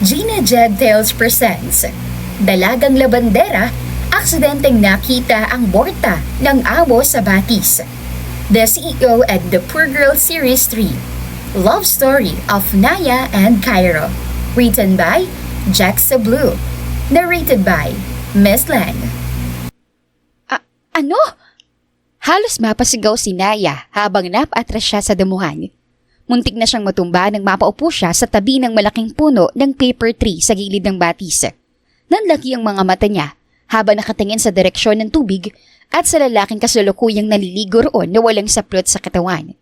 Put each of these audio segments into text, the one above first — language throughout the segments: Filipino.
Gina Jed Tales presents Dalagang Labandera, aksidenteng nakita ang borta ng amo sa batis. The CEO at the Poor Girl Series 3. Love Story of Naya and Cairo. Written by Jack Blue. Narrated by Miss Lang. Ano? Halos mapasigaw si Naya habang napatras siya sa damuhan. Muntik na siyang matumba nang mapaupo siya sa tabi ng malaking puno ng paper tree sa gilid ng batis. Nanlaki ang mga mata niya habang nakatingin sa direksyon ng tubig at sa lalaking kasalukuyang naliligo roon na walang saplot sa katawan.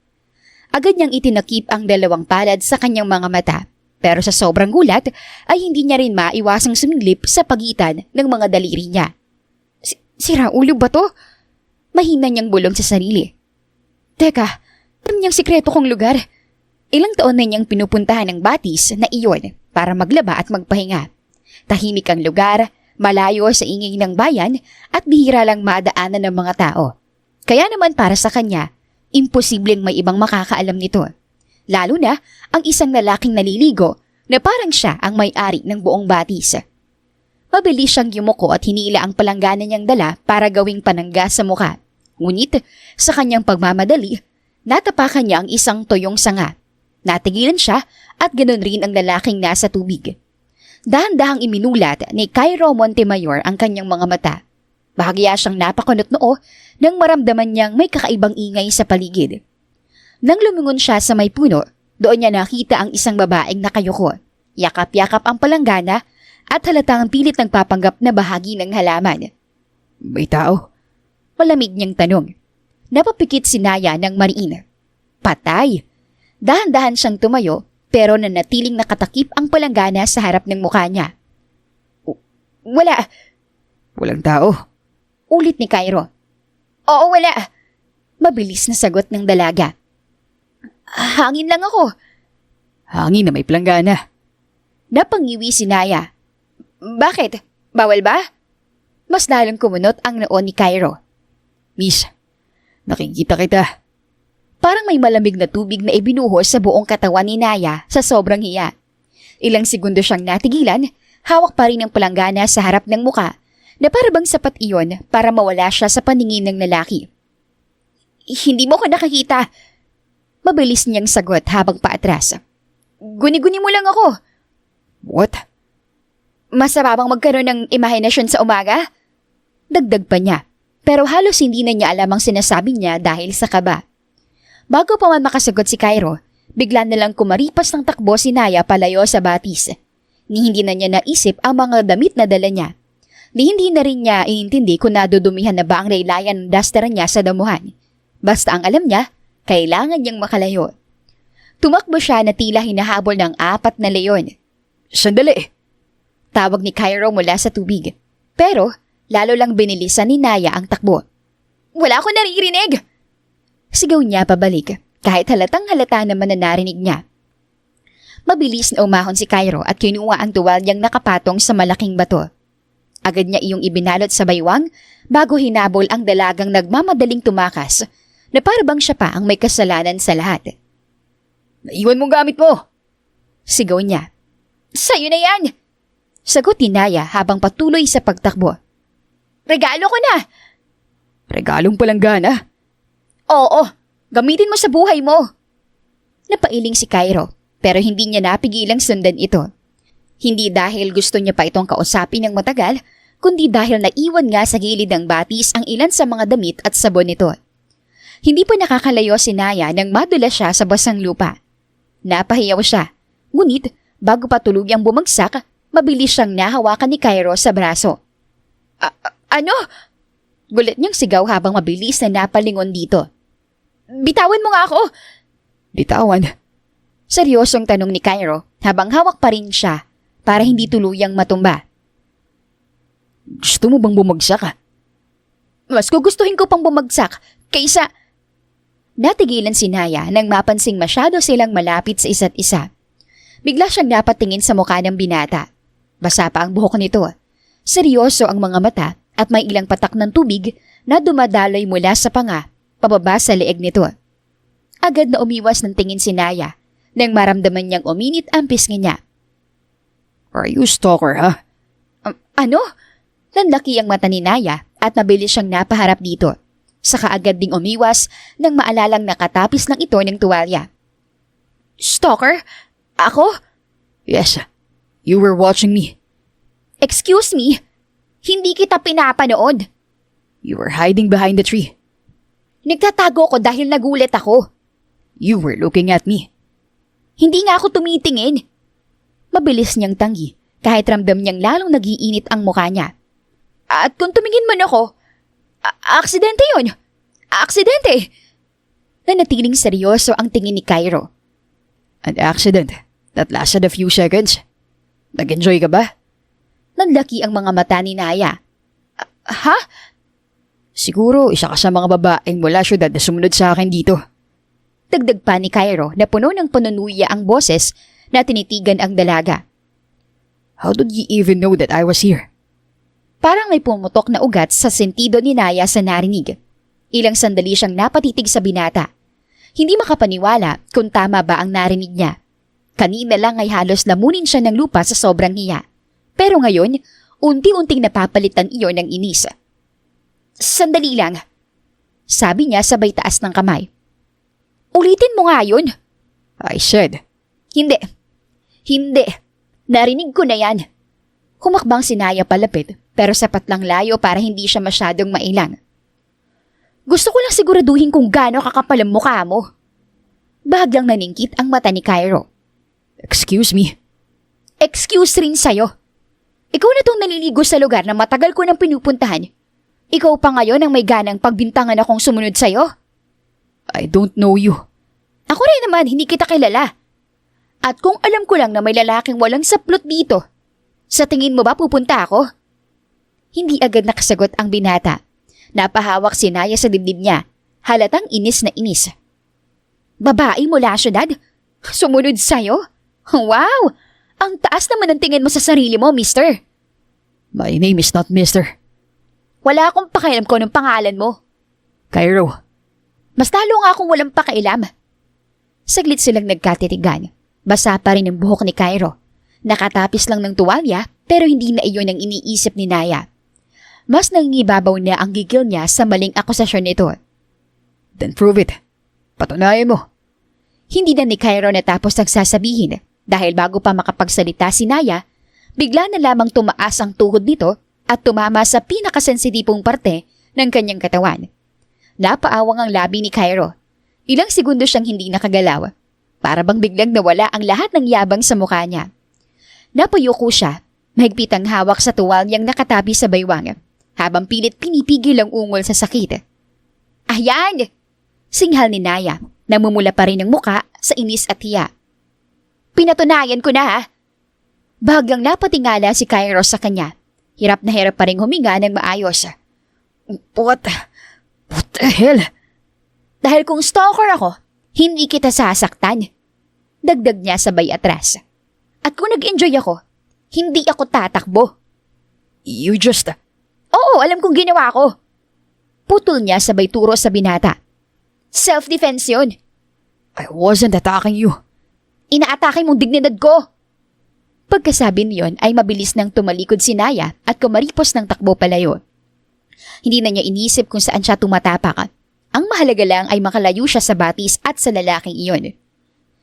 Agad niyang itinakip ang dalawang palad sa kanyang mga mata, pero sa sobrang gulat ay hindi niya rin maiwasang sumilip sa pagitan ng mga daliri niya. Sira ulo ba to? Mahina niyang bulong sa sarili. Teka, alam niyang sikreto kong lugar. Ilang taon na niyang pinupuntahan ng batis na iyon para maglaba at magpahinga. Tahimik ang lugar, malayo sa ingay ng bayan at bihira lang madaanan ng mga tao. Kaya naman para sa kanya, imposibleng may ibang makakaalam nito. Lalo na ang isang lalaking naliligo na parang siya ang may-ari ng buong batis. Mabilis siyang yumuko at hinila ang palanggana niyang dala para gawing panangga sa mukha. Ngunit sa kanyang pagmamadali, natapakan niya ang isang toyong sanga. Natigilan siya at ganoon rin ang lalaking nasa tubig. Dahan-dahang iminulat ni Cairo Montemayor ang kanyang mga mata. Bahagya siyang napakunot noo nang maramdaman niyang may kakaibang ingay sa paligid. Nang lumingon siya sa may puno, doon niya nakita ang isang babaeng nakayuko. Yakap-yakap ang palanggana at halatang pilit nagpapanggap na bahagi ng halaman. May tao? Malamig niyang tanong. Napapikit si Naya ng mariin. Patay! Dahan-dahan siyang tumayo pero nanatiling nakatakip ang palanggana sa harap ng mukha niya. Wala. Walang tao? Ulit ni Cairo. Oo, wala. Mabilis na sagot ng dalaga. Hangin lang ako. Hangin na may palanggana. Napangiwi si Naya. Bakit? Bawal ba? Mas lalong kumunot ang noon ni Cairo. Miss, nakikita kita. Parang may malamig na tubig na ibinuhos sa buong katawan ni Naya sa sobrang hiya. Ilang segundo siyang natigilan, hawak pa rin ang palanggana sa harap ng muka na parabang sapat iyon para mawala siya sa paningin ng lalaki. Hindi mo ko nakakita. Mabilis niyang sagot habang paatras. Guni-guni mo lang ako. What? Masama bang magkaroon ng imahinasyon sa umaga? Dagdag pa niya, pero halos hindi na niya alam ang sinasabi niya dahil sa kaba. Bago pa man makasagot si Cairo, bigla na lang kumaripas ng takbo si Naya palayo sa batis. Ni hindi na niya naisip ang mga damit na dala niya. Ni hindi na rin niya iintindi kung nadudumihan na ba ang laylayan ng duster niya sa damuhan. Basta ang alam niya, kailangan niyang makalayo. Tumakbo siya na tila hinahabol ng 4 na leon. Sandali! Tawag ni Cairo mula sa tubig. Pero lalo lang binilisan ni Naya ang takbo. Wala akong naririnig! Sigaw niya pabalik, kahit halatang halata naman na narinig niya. Mabilis na umahon si Cairo at kinuha ang tuwal niyang nakapatong sa malaking bato. Agad niya iyong ibinalot sa baywang bago hinabol ang dalagang nagmamadaling tumakas na parabang siya pa ang may kasalanan sa lahat. Naiwan mong gamit mo! Sigaw niya. Sa'yo na yan! Sagot ni Naya habang patuloy sa pagtakbo. Regalo ko na! Regalong palanggana? Oo, gamitin mo sa buhay mo. Napailing si Cairo pero hindi niya napigilang sundan ito. Hindi dahil gusto niya pa itong kausapin ng matagal, kundi dahil naiwan nga sa gilid ng batis ang ilan sa mga damit at sabon nito. Hindi pa nakakalayo si Naya nang madula siya sa basang lupa. Napahiyaw siya, ngunit bago pa tulugyang bumagsak, mabilis siyang nahawakan ni Cairo sa braso. Ano? Gulat niyang sigaw habang mabilis na napalingon dito. Bitawan mo nga ako! Bitawan? Seryosong tanong ni Cairo habang hawak pa rin siya para hindi tuluyang matumba. Gusto mo bang bumagsak? Mas gugustuhin ko pang bumagsak kaysa... Natigilan si Naya nang mapansing masyado silang malapit sa isa't isa. Bigla siyang napatingin sa mukha ng binata. Basa pa ang buhok nito. Seryoso ang mga mata at may ilang patak ng tubig na dumadaloy mula sa panga pababa sa leeg nito. Agad na umiwas ng tingin si Naya nang maramdaman niyang uminit ang pisngi niya. Are you a stalker, ha? Ano? Nanlaki ang mata ni Naya at mabilis siyang napaharap dito. Saka agad ding umiwas nang maalalang nakatapis lang ito ng tuwalya. Stalker? Ako? Yes, you were watching me. Excuse me? Hindi kita pinapanood. You were hiding behind the tree. Nagtatago ko dahil nagulat ako. You were looking at me. Hindi nga ako tumitingin. Mabilis niyang tanggi kahit ramdam niyang lalong nagiinit ang mukha niya. At kung tumingin man ako, aksidente yun. Aksidente. Nanatiling seryoso ang tingin ni Cairo. An accident that lasted a few seconds. Nag-enjoy ka ba? Nanlaki ang mga mata ni Naya. Ha? Siguro isa ka sa mga babaeng mula syudad na sumunod sa akin dito. Dagdag pa ni Cairo na puno ng panunuya ang boses na tinitigan ang dalaga. How did you even know that I was here? Parang may pumutok na ugat sa sentido ni Naya sa narinig. Ilang sandali siyang napatitig sa binata. Hindi makapaniwala kung tama ba ang narinig niya. Kanina lang ay halos lamunin siya ng lupa sa sobrang hiya. Pero ngayon, unti-unting napapalitan iyon ng inis. Sandali lang. Sabi niya sabay taas ng kamay. Ulitin mo nga yun. I said. Hindi. Hindi. Narinig ko na yan. Humakbang si Naya palapit pero sapat lang layo para hindi siya masyadong mailang. Gusto ko lang siguraduhin kung gaano kakapal ang mukha mo. Bahaglang naningkit ang mata ni Cairo. Excuse me. Excuse rin sa'yo. Ikaw na tong naliligo sa lugar na matagal ko nang pinupuntahan. Ikaw pa ngayon ang may ganang pagbintangan akong sumunod sa'yo. I don't know you. Ako rin naman, hindi kita kilala. At kung alam ko lang na may lalaking walang saplot dito, sa tingin mo ba pupunta ako? Hindi agad nakasagot ang binata. Napahawak si Naya sa dibdib niya. Halatang inis na inis. Babae mula syudad? Sumunod sa'yo? Wow! Ang taas naman ang tingin mo sa sarili mo, mister. My name is not Mister. Wala akong pakialam ko ng pangalan mo. Cairo. Mas talo nga akong walang pakialam. Saglit silang nagkatitigan. Basa pa rin ang buhok ni Cairo. Nakatapis lang ng tuwalya pero hindi na iyon ang iniisip ni Naya. Mas nangingibabaw na ang gigil niya sa maling akusasyon nito. Then prove it. Patunayan mo. Hindi na ni Cairo natapos ang sasabihin dahil bago pa makapagsalita si Naya, bigla na lamang tumaas ang tuhod nito at tumama sa pinakasensitipong parte ng kanyang katawan. Napaawang ang labi ni Cairo. Ilang segundo siyang hindi nakagalaw. Para bang biglang nawala ang lahat ng yabang sa mukha niya. Napayuko siya, mahigpit ang hawak sa tuwalyang nakatabi sa baywang, habang pilit pinipigil ang ungol sa sakit. Ayan! Singhal ni Naya, namumula pa rin ang muka sa inis at hiya. Pinatunayan ko na ha! Bahagyang napatingala si Cairo sa kanya. Hirap na hirap pa rin huminga ng maayos. What the hell? Dahil kung stalker ako, hindi kita sasaktan. Dagdag niya sabay atras. At kung nag-enjoy ako, hindi ako tatakbo. You just... Oo, alam kong ginawa ko. Putol niya sabay turo sa binata. Self-defense yun. I wasn't attacking you. Inaatake mong dignidad ko. Pagkasabi niyon ay mabilis nang tumalikod si Naya at kumaripos ng takbo palayo. Hindi na niya inisip kung saan siya tumatapak. Ang mahalaga lang ay makalayo siya sa batis at sa lalaking iyon.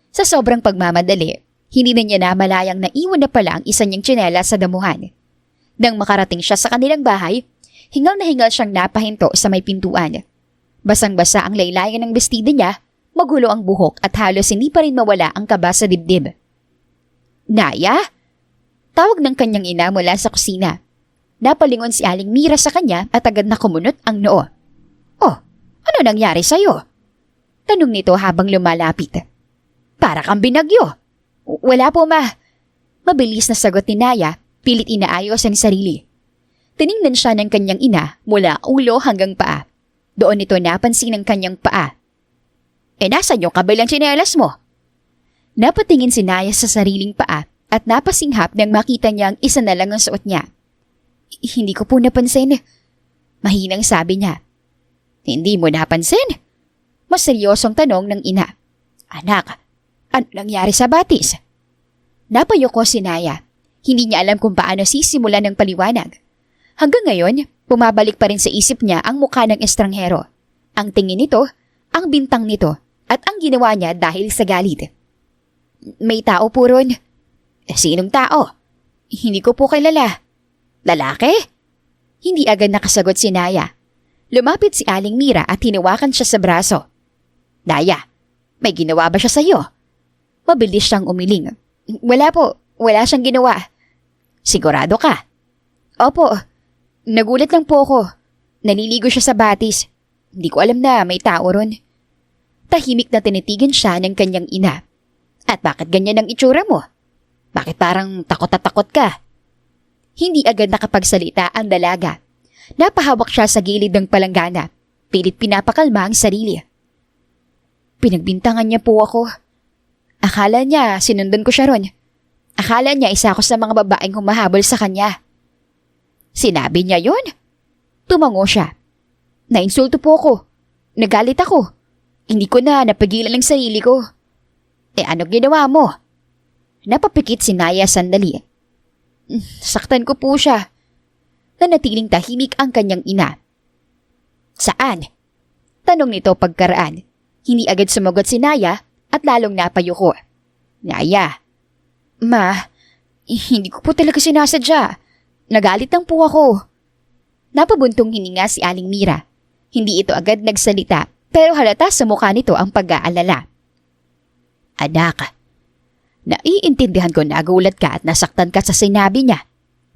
Sa sobrang pagmamadali, hindi na niya namalayang naiwan na pala ang isa niyang tsinela sa damuhan. Nang makarating siya sa kanilang bahay, hingal na hingal siyang napahinto sa may pintuan. Basang-basa ang laylayan ng bestida niya, magulo ang buhok at halos hindi pa rin mawala ang kaba sa dibdib. Naya? Tawag ng kanyang ina mula sa kusina. Napalingon si Aling Mira sa kanya at agad na kumunot ang noo. Oh, ano nangyari sa'yo? Tanong nito habang lumalapit. Para kang binagyo. Wala po ma. Mabilis na sagot ni Naya, pilit inaayos ang sarili. Tiningnan siya ng kanyang ina mula ulo hanggang paa. Doon nito napansin ang kanyang paa. Nasaan yung kabilang tsinelas mo? Napatingin si Naya sa sariling paa at napasinghap nang makita niyang isa na lang ang suot niya. Hindi ko po napansin. Mahinang sabi niya. Hindi mo napansin? Mas seryosong tanong ng ina. Anak, ano nangyari sa batis? Napayoko si Naya. Hindi niya alam kung paano sisimulan ng paliwanag. Hanggang ngayon, bumabalik pa rin sa isip niya ang mukha ng estranghero. Ang tingin nito, ang bintang nito, at ang ginawa niya dahil sa galit. May tao po ron. Sinong tao? Hindi ko po kilala. Lalaki? Hindi agad nakasagot si Naya. Lumapit si Aling Mira at hinawakan siya sa braso. Naya, may ginawa ba siya sa'yo? Mabilis siyang umiling. Wala po, wala siyang ginawa. Sigurado ka? Opo, nagulat lang po ako. Naliligo siya sa batis. Hindi ko alam na may tao ron. Tahimik na tinitigan siya ng kanyang ina. At bakit ganyan ang itsura mo? Bakit parang takot na takot ka? Hindi agad nakapagsalita ang dalaga. Napahawak siya sa gilid ng palanggana. Pilit pinapakalma ang sarili. Pinagbintangan niya po ako. Akala niya sinundan ko siya ron. Akala niya isa ako sa mga babaeng humahabol sa kanya. Sinabi niya yon? Tumango siya. Nainsulto po ako. Nagalit ako. Hindi ko na napigilan ang sarili ko. Ano ginawa mo? Napapikit si Naya sandali. Saktan ko po siya. Nanatiling tahimik ang kanyang ina. Saan? Tanong nito pagkaraan. Hindi agad sumagot si Naya at lalong napayuko. Naya. Ma, hindi ko po talaga sinasadya. Nagalit lang po ako. Napabuntong hininga si Aling Mira. Hindi ito agad nagsalita pero halata sa mukha nito ang pag-aalala. Anak, naiintindihan ko na nagulat ka at nasaktan ka sa sinabi niya.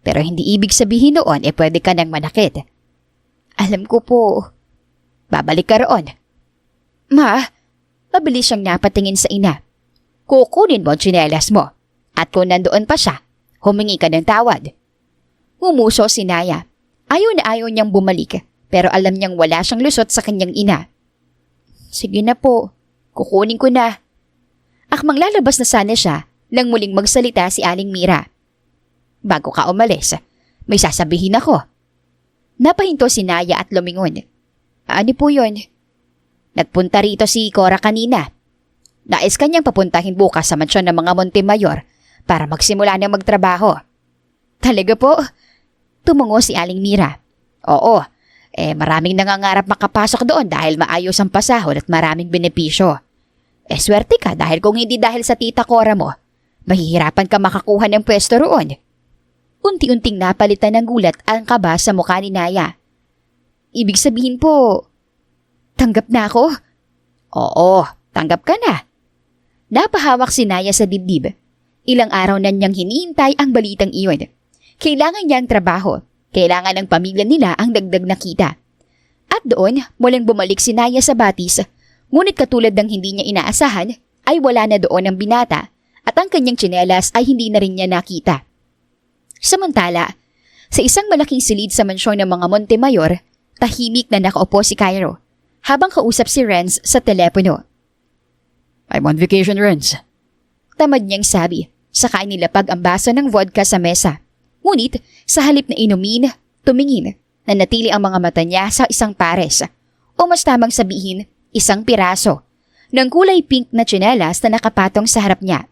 Pero hindi ibig sabihin noon pwede ka nang manakit. Alam ko po. Babalik ka roon. Ma, mabilis siyang napatingin sa ina. Kukunin mo ang tsinelas mo. At kung nandoon pa siya, humingi ka ng tawad. Ngumuso si Naya. Ayaw na ayaw niyang bumalik, pero alam niyang wala siyang lusot sa kanyang ina. Sige na po, kukunin ko na. Akmang lalabas na sana siya nang muling magsalita si Aling Mira. Bago ka umalis, may sasabihin ako. Napahinto si Naya at lumingon. Ano po yun? Nagpunta rito si Cora kanina. Nais kanyang papuntahin bukas sa mansyon ng mga Montemayor para magsimula na magtrabaho. Talaga po? Tumungo si Aling Mira. Oo, maraming nangangarap makapasok doon dahil maayos ang pasahod at maraming benepisyo. Swerte ka dahil kung hindi dahil sa tita Cora mo, mahihirapan ka makakuha ng pwesto roon. Unti-unting napalitan ng gulat ang kaba sa mukha ni Naya. Ibig sabihin po, tanggap na ako? Oo, tanggap ka na. Napahawak si Naya sa dibdib. Ilang araw na niyang hinihintay ang balitang iyon. Kailangan niya ang trabaho. Kailangan ng pamilya nila ang dagdag na kita. At doon, muling bumalik si Naya sa batis. Ngunit katulad ng hindi niya inaasahan, ay wala na doon ang binata at ang kanyang tsinelas ay hindi na rin niya nakita. Samantala, sa isang malaking silid sa mansyon ng mga Montemayor, tahimik na nakaupo si Cairo habang kausap si Renz sa telepono. I'm on vacation, Renz. Tamad niyang sabi, saka nilapag ang baso ng vodka sa mesa. Ngunit sa halip na inumin, tumingin, nanatili ang mga mata niya sa isang pares o mas tamang sabihin, isang piraso ng kulay pink na tsinelas na nakapatong sa harap niya.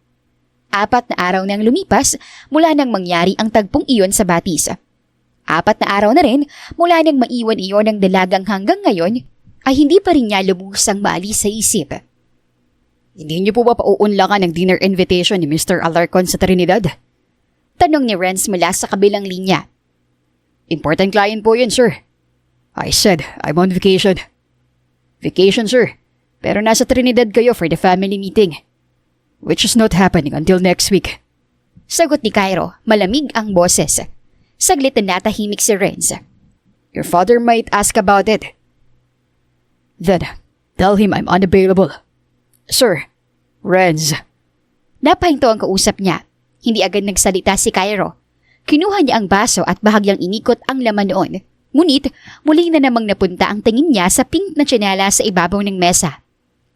4 na araw nang lumipas mula nang mangyari ang tagpong iyon sa batis. 4 na araw na rin mula nang maiwan iyon ng dalagang hanggang ngayon ay hindi pa rin niya lubusang maalis sa isip. Hindi niyo po ba pauunlakan ng dinner invitation ni Mr. Alarcon sa Trinidad? Tanong ni Renz mula sa kabilang linya. Important client po yun, sir. I said, I'm on vacation. Vacation, sir. Pero nasa Trinidad kayo for the family meeting. Which is not happening until next week. Sagot ni Cairo, malamig ang boses. Saglit na natahimik si Renz. Your father might ask about it. Then, tell him I'm unavailable. Sir, Renz. Napahinto ang kausap niya. Hindi agad nagsalita si Cairo. Kinuha niya ang baso at bahagyang inikot ang laman noon. Ngunit, muli na namang napunta ang tingin niya sa pink na tsinelas sa ibabaw ng mesa.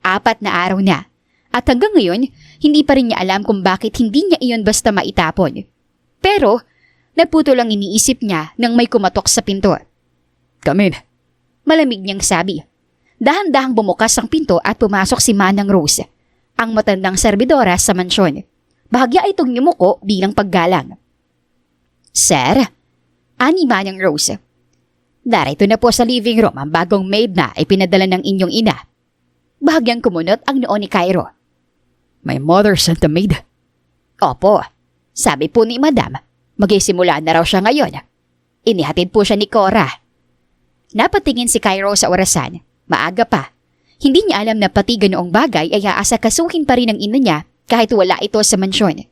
4 na araw na. At hanggang ngayon, hindi pa rin niya alam kung bakit hindi niya iyon basta maitapon. Pero, nagputol ang iniisip niya nang may kumatok sa pinto. Come in. Malamig niyang sabi. Dahan-dahang bumukas ang pinto at pumasok si Manang Rose, ang matandang serbidora sa mansyon. Bahagya itong yumuko bilang paggalang. Sir, ani Manang Rose. Darito na po sa living room ang bagong maid na ipinadala ng inyong ina. Bahagyang kumunot ang noo ni Cairo. My mother sent a maid. Opo, sabi po ni Madam, magsisimula na raw siya ngayon. Inihatid po siya ni Cora. Napatingin si Cairo sa orasan. Maaga pa. Hindi niya alam na pati ganoong bagay ay aasakasuhin pa rin ng ina niya kahit wala ito sa mansyon.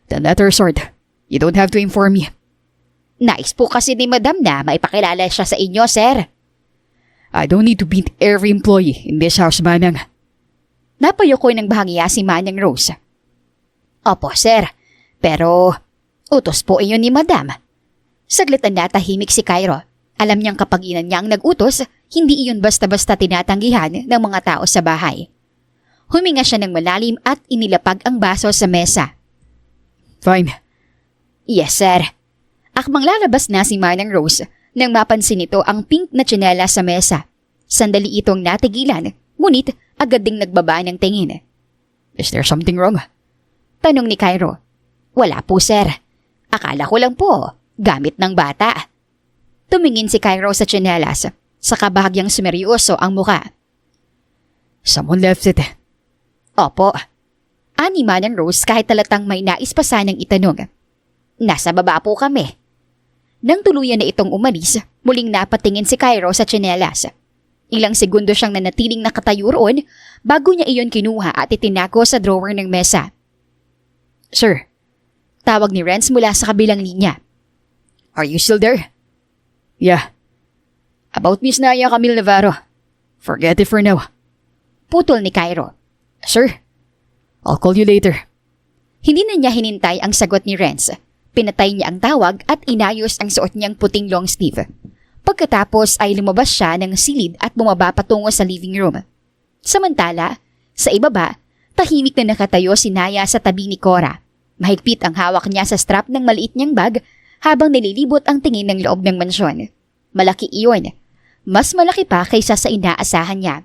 The latter sort. You don't have to inform me. Nais po kasi ni Madam na maipakilala siya sa inyo, sir. I don't need to meet every employee in this house, Manang. Napayoko ng bahagya si Manang Rose. Opo, sir. Pero utos po iyon ni Madam. Saglit na natahimik si Cairo. Alam niyang kapag ina niya ang nag-utos, hindi iyon basta-basta tinatanggihan ng mga tao sa bahay. Huminga siya ng malalim at inilapag ang baso sa mesa. Fine. Yes, sir. Akmang lalabas na si Manang Rose nang mapansin nito ang pink na tsinela sa mesa. Sandali itong natigilan, ngunit agad ding nagbaba ng tingin. Is there something wrong? Tanong ni Cairo. Wala po, sir. Akala ko lang po, gamit ng bata. Tumingin si Cairo sa tsinelas, saka bahagyang sumeryoso ang muka. Someone left it. Opo. Ani Manang Rose kahit talatang may nais pa sanang itanong. Nasa baba po kami. Nang tuluyan na itong umalis, muling napatingin si Cairo sa tsinelas. Ilang segundo siyang nanatiling nakatayo roon bago niya iyon kinuha at itinako sa drawer ng mesa. Sir. Tawag ni Renz mula sa kabilang linya. Are you still there? Yeah. About Miss Naya Camille Navarro. Forget it for now. Putol ni Cairo. Sir, I'll call you later. Hindi na niya hinintay ang sagot ni Renz. Pinatay niya ang tawag at inayos ang suot niyang puting long sleeve. Pagkatapos ay lumabas siya ng silid at bumaba patungo sa living room. Samantala, sa ibaba, tahimik na nakatayo si Naya sa tabi ni Cora. Mahigpit ang hawak niya sa strap ng maliit niyang bag habang nililibot ang tingin ng loob ng mansyon. Malaki iyon. Mas malaki pa kaysa sa inaasahan niya.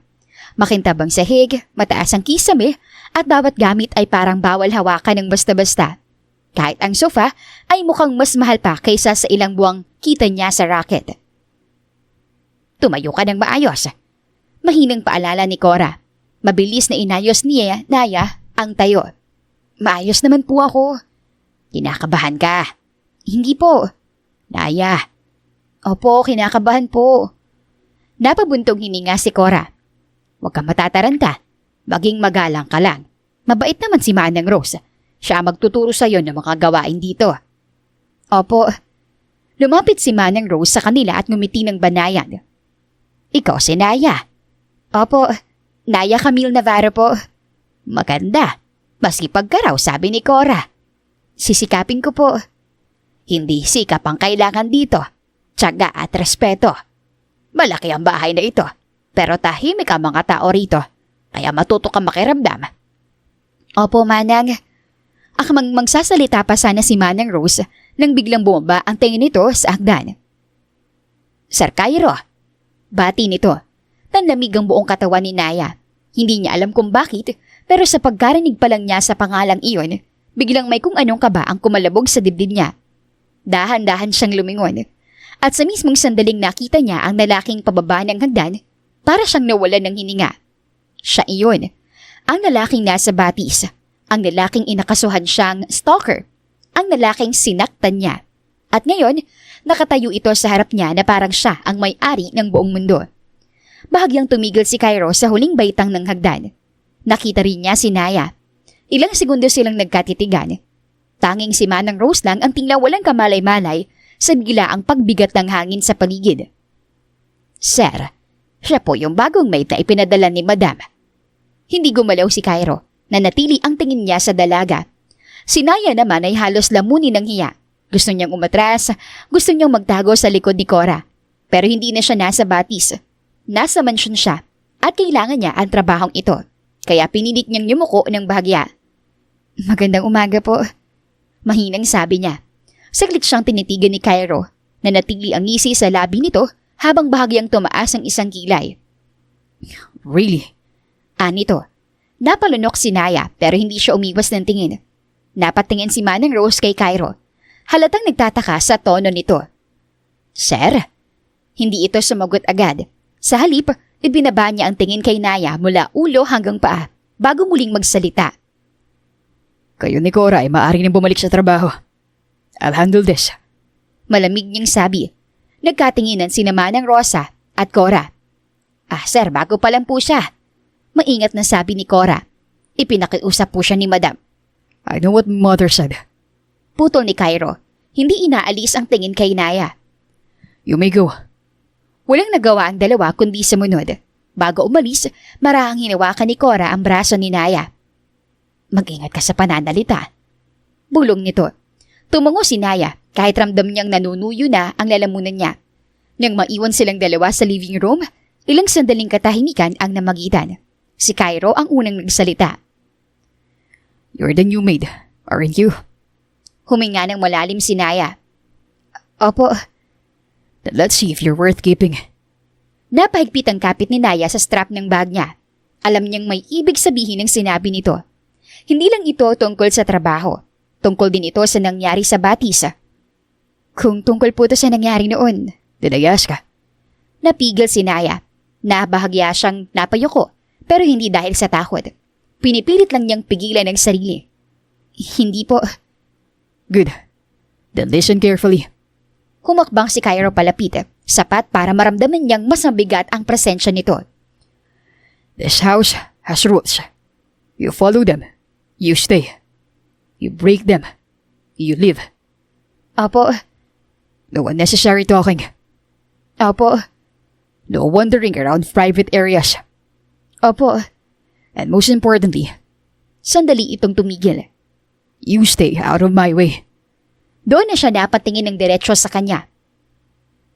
Makintabang sahig, mataas ang kisame, at bawat gamit ay parang bawal hawakan ng basta-basta. Kahit ang sofa ay mukhang mas mahal pa kaysa sa ilang buwang kita niya sa racket. Tumayo ka ng maayos. Mahinang paalala ni Cora. Mabilis na inayos niya, Naya, ang tayo. Maayos naman po ako. Kinakabahan ka. Hindi po. Naya. Opo, kinakabahan po. Napabuntong hininga si Cora. Huwag kang matataranta. Maging magalang ka lang. Mabait naman si Manang Rose. Siya magtuturo sa iyo ng mga gawain dito. Opo. Lumapit si Manang Rose sa kanila at ngumiti ng banayan. Ikaw si Naya. Opo. Naya Camille Navarro po. Maganda. Masipag ka raw, sabi ni Cora. Sisikapin ko po. Hindi sikap ang kailangan dito. Tiyaga at respeto. Malaki ang bahay na ito. Pero tahimik ang mga tao rito. Kaya matuto kang makiramdam. Opo, Manang. Akmang magsasalita pa sana si Manang Rose nang biglang bumaba ang tingin nito sa hagdan. Sir Cairo. Bati nito. Tanlamig ang buong katawan ni Naya. Hindi niya alam kung bakit, pero sa pagkarinig pa lang niya sa pangalang iyon, biglang may kung anong kaba ang kumalabog sa dibdib niya. Dahan-dahan siyang lumingon. At sa mismong sandaling nakita niya ang lalaking pababa ng hagdan, para siyang nawalan ng hininga. Siya iyon. Ang lalaking nasa batis. Ang lalaking inakasuhan siyang stalker. Ang lalaking sinaktan niya. At ngayon, nakatayo ito sa harap niya na parang siya ang may-ari ng buong mundo. Bahagyang tumigil si Cairo sa huling baitang ng hagdan. Nakita rin niya si Naya. Ilang segundo silang nagkatitigan. Tanging si Manang Rose lang ang tingnan walang kamalay-malay sa biglaang pagbigat ng hangin sa paligid. Sir, siya po yung bagong maid na ipinadala ni Madam. Hindi gumalaw si Cairo. Nanatili ang tingin niya sa dalaga. Si Naya naman ay halos lamunin ng hiya. Gusto niyang umatras, gusto niyang magtago sa likod ni Cora. Pero hindi na siya nasa batis. Nasa mansyon siya at kailangan niya ang trabahong ito. Kaya pinilit niyang yumuko ng bahagya. Magandang umaga po. Mahinang sabi niya. Saglit siyang tinitigan ni Cairo. Nanatili ang ngisi sa labi nito habang bahagyang tumaas ang isang kilay. Really? Anito. Napalunok si Naya pero hindi siya umiwas ng tingin. Napatingin si Manang Rose kay Cairo. Halatang nagtataka sa tono nito. Sir? Hindi ito sumagot agad. Sa halip, ibinaba niya ang tingin kay Naya mula ulo hanggang paa bago muling magsalita. Kayo ni Cora ay maaari nang bumalik sa trabaho. I'll handle this. Malamig niyang sabi. Nagkatinginan si Manang Rosa at Cora. Sir, bago pa lang po siya. Maingat na sabi ni Cora. Ipinakiusap po siya ni Madam. I know what mother said. Putol ni Cairo. Hindi inaalis ang tingin kay Naya. You may go. Walang nagawa ang dalawa kundi sumunod. Bago umalis, marahang hinawakan ni Cora ang braso ni Naya. Mag-ingat ka sa pananalita. Bulong nito. Tumango si Naya kahit ramdam niyang nanunuyo na ang lalamunan niya. Nang maiwan silang dalawa sa living room, ilang sandaling katahimikan ang namagitan. Si Cairo ang unang nagsalita. You're the new maid, aren't you? Huminga ng malalim si Naya. Opo. Then let's see if you're worth keeping. Napahigpit ang kapit ni Naya sa strap ng bag niya. Alam niyang may ibig sabihin ng sinabi nito. Hindi lang ito tungkol sa trabaho. Tungkol din ito sa nangyari sa batis. Kung tungkol po ito sa nangyari noon. Did I ask ka? Napigil si Naya. Nabahagya siyang napayuko, pero hindi dahil sa takot. Pinipilit lang niyang pigilan ang sarili. Hindi po. Good. Then listen carefully. Humakbang si Cairo palapit, sapat para maramdaman niyang mas mabigat ang presensya nito. This house has rules. You follow them. You stay. You break them. You live. Opo. No unnecessary talking. Opo. No wandering around private areas. Opo. And most importantly, Sandali itong tumigil. you stay out of my way. Doon na siya napatingin ng diretsyo sa kanya.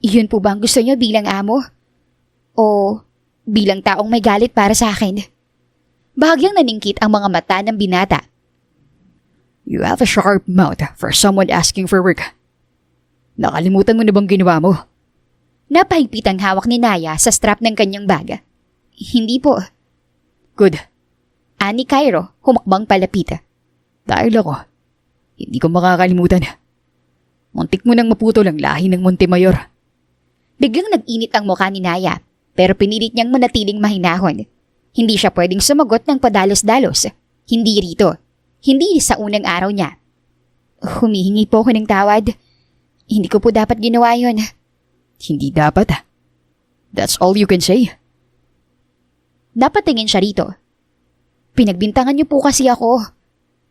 Iyon po ba ang gusto niyo bilang amo? O bilang taong may galit para sa akin? Bahagyang naningkit ang mga mata ng binata. You have a sharp mouth for someone asking for work. Nakalimutan mo na bang ginawa mo? Napahigpit ang hawak ni Naya sa strap ng kanyang bag. Hindi po. Good. Ani Cairo, humakbang palapit. Dahil ako, hindi ko makakalimutan. Muntik mo nang maputol ang lahi ng Montemayor. Biglang nag-init ang mukha ni Naya, pero pinilit niyang manatiling mahinahon. Hindi siya pwedeng sumagot ng padalos-dalos. Hindi rito. Hindi sa unang araw niya. Humihingi po ako ng tawad. Hindi ko po dapat ginawa yon. Hindi dapat. That's all you can say. Napatingin siya rito. Pinagbintangan niyo po kasi ako.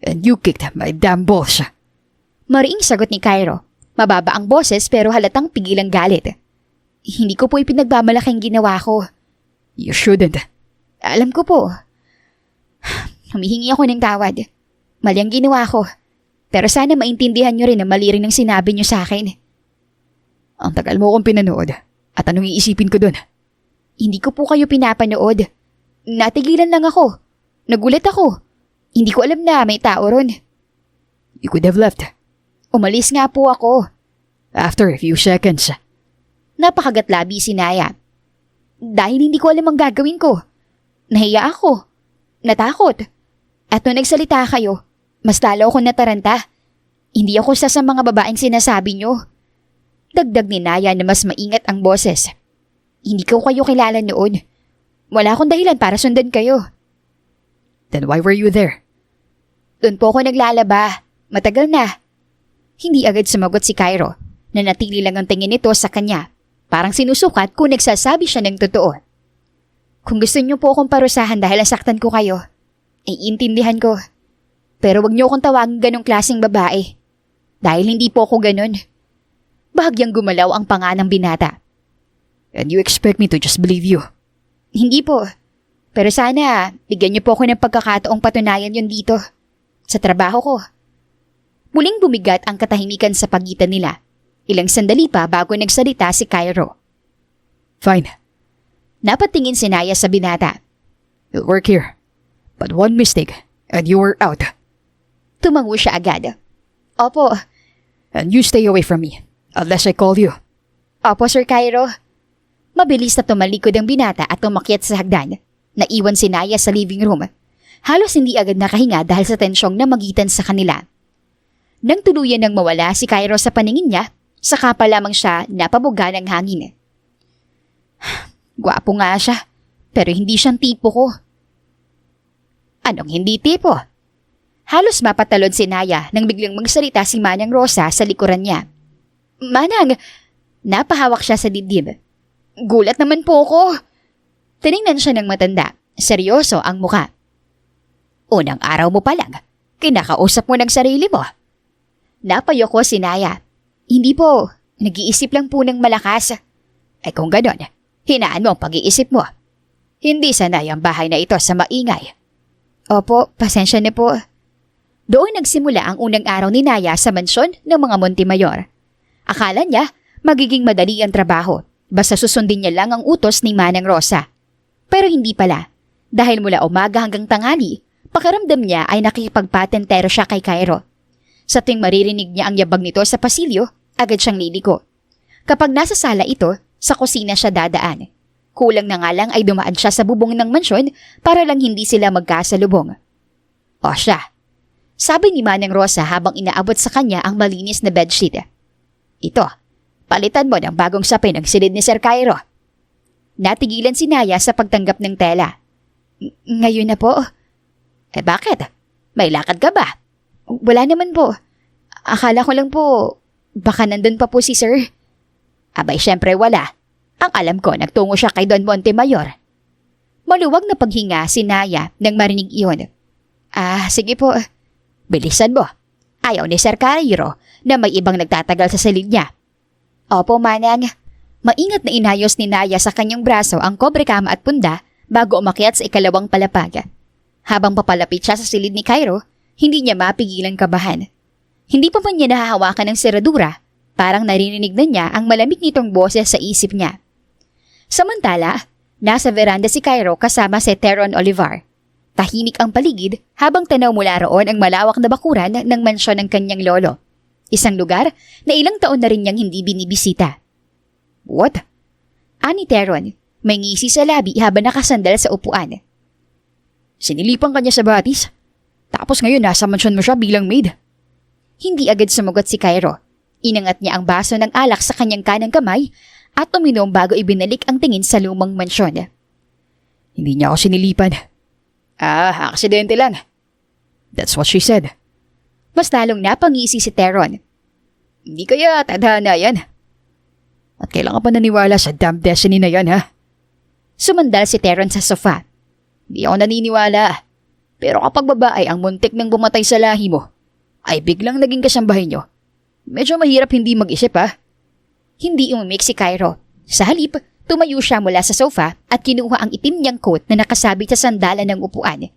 And you kicked my damn balls. Mariing sagot ni Cairo. Mababa ang boses pero halatang pigilang galit. Hindi ko po ipinagbamalaking ginawa ko. You shouldn't. Alam ko po. Humihingi ako ng tawad. Mali ang ginawa ko. Pero sana maintindihan niyo rin na mali rin ang sinabi niyo sa akin. Ang tagal mo kong pinanood. At anong iisipin ko dun? Hindi ko po kayo pinapanood. Natigilan lang ako. Nagulat ako. Hindi ko alam na may tao ron. You could have left. Umalis nga po ako. After a few seconds. Napakagatlabi si Naya. Dahil hindi ko alam ang gagawin ko. Nahiya ako. Natakot. At nung nagsalita kayo, mas lalo akong nataranta. Hindi ako isa sa mga babaeng sinasabi nyo. Dagdag ni Naya na mas maingat ang boses. Hindi ko kayo kilala noon. Wala akong dahilan para sundan kayo. Then why were you there? Doon po ako naglalaba. Matagal na. Hindi agad sumagot si Cairo. Nanatili lang ang tingin nito sa kanya. Parang sinusukat kung nagsasabi siya ng totoo. Kung gusto niyo po akong parusahan dahil nasaktan ko kayo, ay intindihan ko. Pero wag niyo akong tawagin ganong klaseng babae. Dahil hindi po ako ganon. Bahagyang gumalaw ang panga ng binata. And you expect me to just believe you? Hindi po. Pero sana, bigyan niyo po ako ng pagkakataong patunayan yun dito. Sa trabaho ko. Muling bumigat ang katahimikan sa pagitan nila. Ilang sandali pa bago nagsalita si Cairo. Fine. Napatingin si Naya sa binata. You'll work here. But one mistake, and you were out. Tumango siya agad. Opo. And you stay away from me, unless I call you. Opo, Sir Cairo. Mabilis na tumalikod ang binata at tumakyat sa hagdan. Naiwan si Naya sa living room. Halos hindi agad nakahinga dahil sa tensyong namagitan sa kanila. Nang tuluyan nang mawala si Cairo sa paningin niya, saka pa lamang siya napabuga ng hangin. Gwapo nga siya, pero hindi siyang tipo ko. Anong hindi tipo? Halos mapatalon si Naya nang biglang magsalita si Manang Rosa sa likuran niya. Manang, napahawak siya sa dibdib. Gulat naman po ko. Tiningnan siya ng matanda. Seryoso ang muka. Unang araw mo pa lang, kinakausap mo ng sarili mo. Napayoko si Naya. Hindi po, nag-iisip lang po ng malakas. Ay kung ganon, hinaan mo ang pag-iisip mo. Hindi sanay ang bahay na ito sa maingay. Opo, pasensya na po. Doon nagsimula ang unang araw ni Naya sa mansyon ng mga Montemayor. Akala niya magiging madali ang trabaho, basta susundin niya lang ang utos ni Manang Rosa. Pero hindi pala, dahil mula umaga hanggang tanghali, pakiramdam niya ay nakikipagpatentero siya kay Cairo. Sa tuwing maririnig niya ang yabag nito sa pasilyo, agad siyang liliko. Kapag nasa sala ito, sa kusina siya dadaan. Kulang na nga lang ay dumaan siya sa bubong ng mansyon para lang hindi sila magkasalubong. O siya, sabi ni Manang Rosa habang inaabot sa kanya ang malinis na bedsheet. Ito, palitan mo ng bagong sapin ng silid ni Sir Cairo. Natigilan si Naya sa pagtanggap ng tela. Ngayon na po. Bakit? May lakad ka ba? Wala naman po. Akala ko lang po, baka nandun pa po si Sir. Abay, syempre wala. Ang alam ko, nagtungo siya kay Don Montemayor. Maluwag na paghinga si Naya nang marinig iyon. Sige po. Bilisan mo. Ayaw ni Sir Cairo na may ibang nagtatagal sa silid niya. Opo, Manang. Maingat na inayos ni Naya sa kanyang braso ang kobrekama at punda bago umakyat sa ikalawang palapag. Habang papalapit siya sa silid ni Cairo, hindi niya mapigilan kabahan. Hindi pa man niya nahahawakan ng seradura, parang naririnig na niya ang malamig nitong boses sa isip niya. Samantala, nasa veranda si Cairo kasama si Teron Olivar. Tahimik ang paligid habang tanaw mula roon ang malawak na bakuran ng mansyon ng kanyang lolo. Isang lugar na ilang taon na rin niyang hindi binibisita. What? Ani Teron, may ngisi sa labi habang nakasandal sa upuan. Sinilipan kanya sa batis. Tapos ngayon nasa mansyon mo siya bilang maid. Hindi agad sumagot si Cairo. Inangat niya ang baso ng alak sa kanyang kanang kamay at uminom bago ibinalik ang tingin sa lumang mansyon. Hindi niya ako sinilipan. Aksidente lang. That's what she said. Mas lalong napangisi si Teron. Hindi kaya tadhana yan. At kailan ka pa naniwala sa damn destiny na yan, ha? Sumandal si Teron sa sofa. Hindi ako naniniwala. Pero kapag babae ang muntik nang bumatay sa lahi mo, ay biglang naging kasambahay nyo. Medyo mahirap hindi mag-isip, ha? Hindi umimik si Cairo. Sa halip, tumayo siya mula sa sofa at kinuha ang itim niyang coat na nakasabit sa sandalan ng upuan.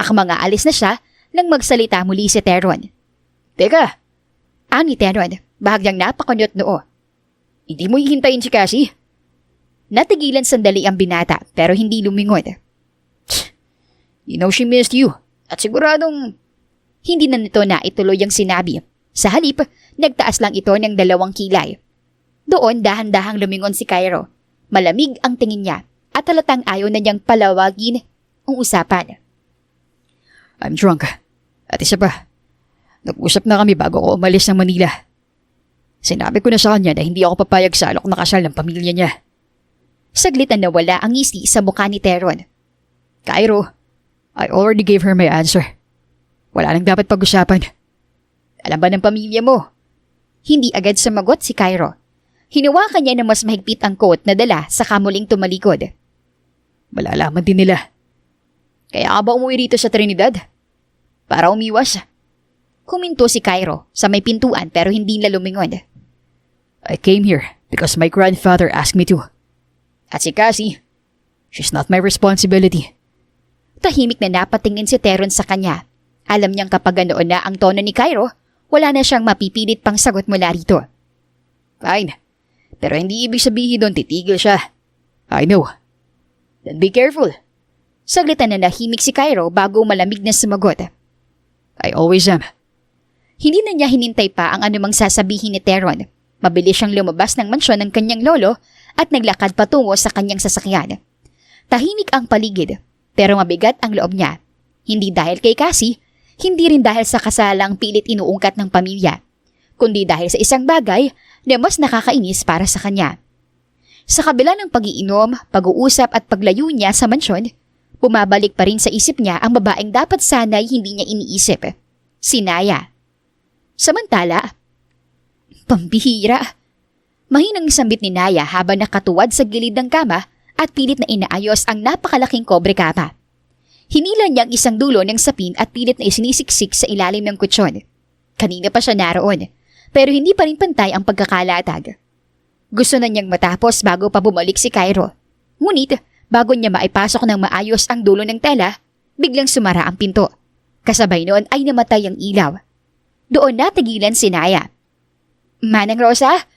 Akmang aalis na siya nang magsalita muli si Teron. Teka! Ani Teron, bahagyang napakunyot noo. Hindi mo hihintayin si Cassie? Natigilan sandali ang binata pero hindi lumingon. You know she missed you. At siguradong hindi na nito na ituloy ang sinabi. Sa halip, nagtaas lang ito ng 2 kilay. Doon dahan-dahang lumingon si Cairo. Malamig ang tingin niya at halatang ayaw na niyang palawagin ang usapan. I'm drunk. At isa pa, nag-usap na kami bago ako umalis ng Manila. Sinabi ko na sa kanya na hindi ako papayag sa alok na kasal ng pamilya niya. Saglit na nawala ang ngisi sa mukha ni Teron. Cairo, I already gave her my answer. Wala nang dapat pag-usapan. Alam ba ng pamilya mo? Hindi agad sumagot si Cairo. Hinawakan niya na mas mahigpit ang coat na dala sa kamuling tumalikod. Malalaman din nila. Kaya ka ba umuwi rito sa Trinidad? Para umiwas? Huminto si Cairo sa may pintuan pero hindi na lumingon. I came here because my grandfather asked me to. At si Cassie, she's not my responsibility. Tahimik na napatingin si Teron sa kanya. Alam niyang kapag ganoon na ang tono ni Cairo, wala na siyang mapipilit pang sagot mula rito. Fine. Pero hindi ibig sabihin doon titigil siya. I know. Then be careful. Saglitan na nahimik si Cairo bago malamig na sumagot. I always am. Hindi na niya hinintay pa ang anumang sasabihin ni Teron. Mabilis siyang lumabas ng mansyon ng kanyang lolo at naglakad patungo sa kanyang sasakyan. Tahimik ang paligid, pero mabigat ang loob niya. Hindi dahil kay Cassie, Hindi rin dahil sa kasalang pilit inuungkat ng pamilya, kundi dahil sa isang bagay na mas nakakainis para sa kanya. Sa kabila ng pag-iinom, pag-uusap at paglayo niya sa mansyon, bumabalik pa rin sa isip niya ang babaeng dapat sana'y hindi niya iniisip, si Naya. Samantala, pambihira. Mahinang sambit ni Naya habang nakatuwad sa gilid ng kama at pilit na inaayos ang napakalaking kobre kama. Hinila niya ang isang dulo ng sapin at pilit na isinisiksik sa ilalim ng kutsyon. Kanina pa siya naroon, pero hindi pa rin pantay ang pagkakalatag. Gusto na niyang matapos bago pa bumalik si Cairo. Ngunit, bago niya maipasok ng maayos ang dulo ng tela, biglang sumara ang pinto. Kasabay noon ay namatay ang ilaw. Doon natigilan si Naya. "Manang Rosa?"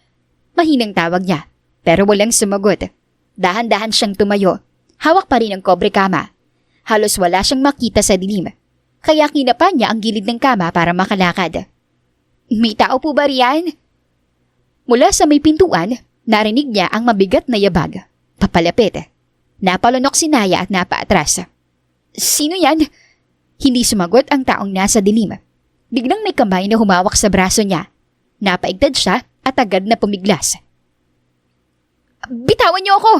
Mahinang tawag niya, pero walang sumagot. Dahan-dahan siyang tumayo. Hawak pa rin ang kobre kama. Halos wala siyang makita sa dilim, kaya kinapa niya ang gilid ng kama para makalakad. "May tao po ba riyan?" Mula sa may pintuan, narinig niya ang mabigat na yabag. Papalapit. Napalunok si Naya at napaatras. "Sino yan?" Hindi sumagot ang taong nasa dilim. Biglang may kamay na humawak sa braso niya. Napaigtad siya at agad na pumiglas. "Bitawan niyo ako!"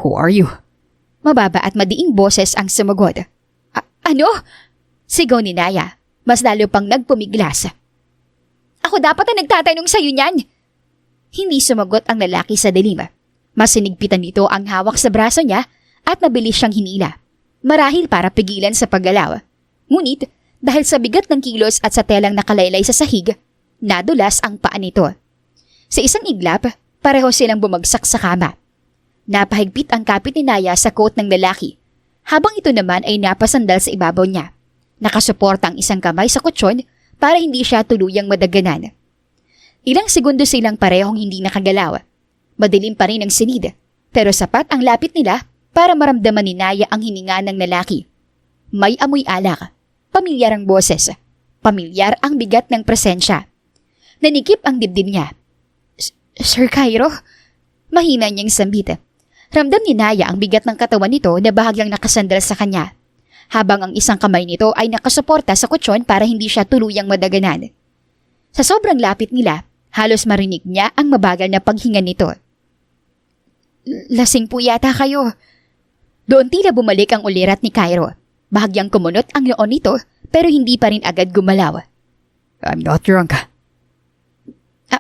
Who are you? Mababa at madiing boses ang sumagot. Ano?" Sigaw ni Naya. Mas lalo pang nagpumiglas. "Ako dapat na nagtatanong sa'yo niyan." Hindi sumagot ang lalaki sa dilim. Mas sinigpitan nito ang hawak sa braso niya at mabilis siyang hinila. Marahil para pigilan sa paggalaw. Ngunit dahil sa bigat ng kilos at sa telang nakalaylay sa sahig, nadulas ang paa nito. Sa isang iglap, pareho silang bumagsak sa kama. Napahigpit ang kapit ni Naya sa coat ng lalaki, habang ito naman ay napasandal sa ibabaw niya. Nakasuporta ang isang kamay sa kutsyon para hindi siya tuluyang madaganan. Ilang segundo silang parehong hindi nakagalaw. Madilim pa rin ang silid, pero sapat ang lapit nila para maramdaman ni Naya ang hininga ng lalaki. May amoy alak, pamilyar ang boses, pamilyar ang bigat ng presensya. Nanikip ang dibdib niya. "Sir Cairo?" Mahina niyang sambit. Ramdam ni Naya ang bigat ng katawan nito na bahagyang nakasandal sa kanya, habang ang isang kamay nito ay nakasuporta sa kutsyon para hindi siya tuluyang madaganan. Sa sobrang lapit nila, halos marinig niya ang mabagal na paghinga nito. "Lasing po yata kayo." Doon tila bumalik ang ulirat ni Cairo. Bahagyang kumunot ang noon nito pero hindi pa rin agad gumalaw. I'm not drunk.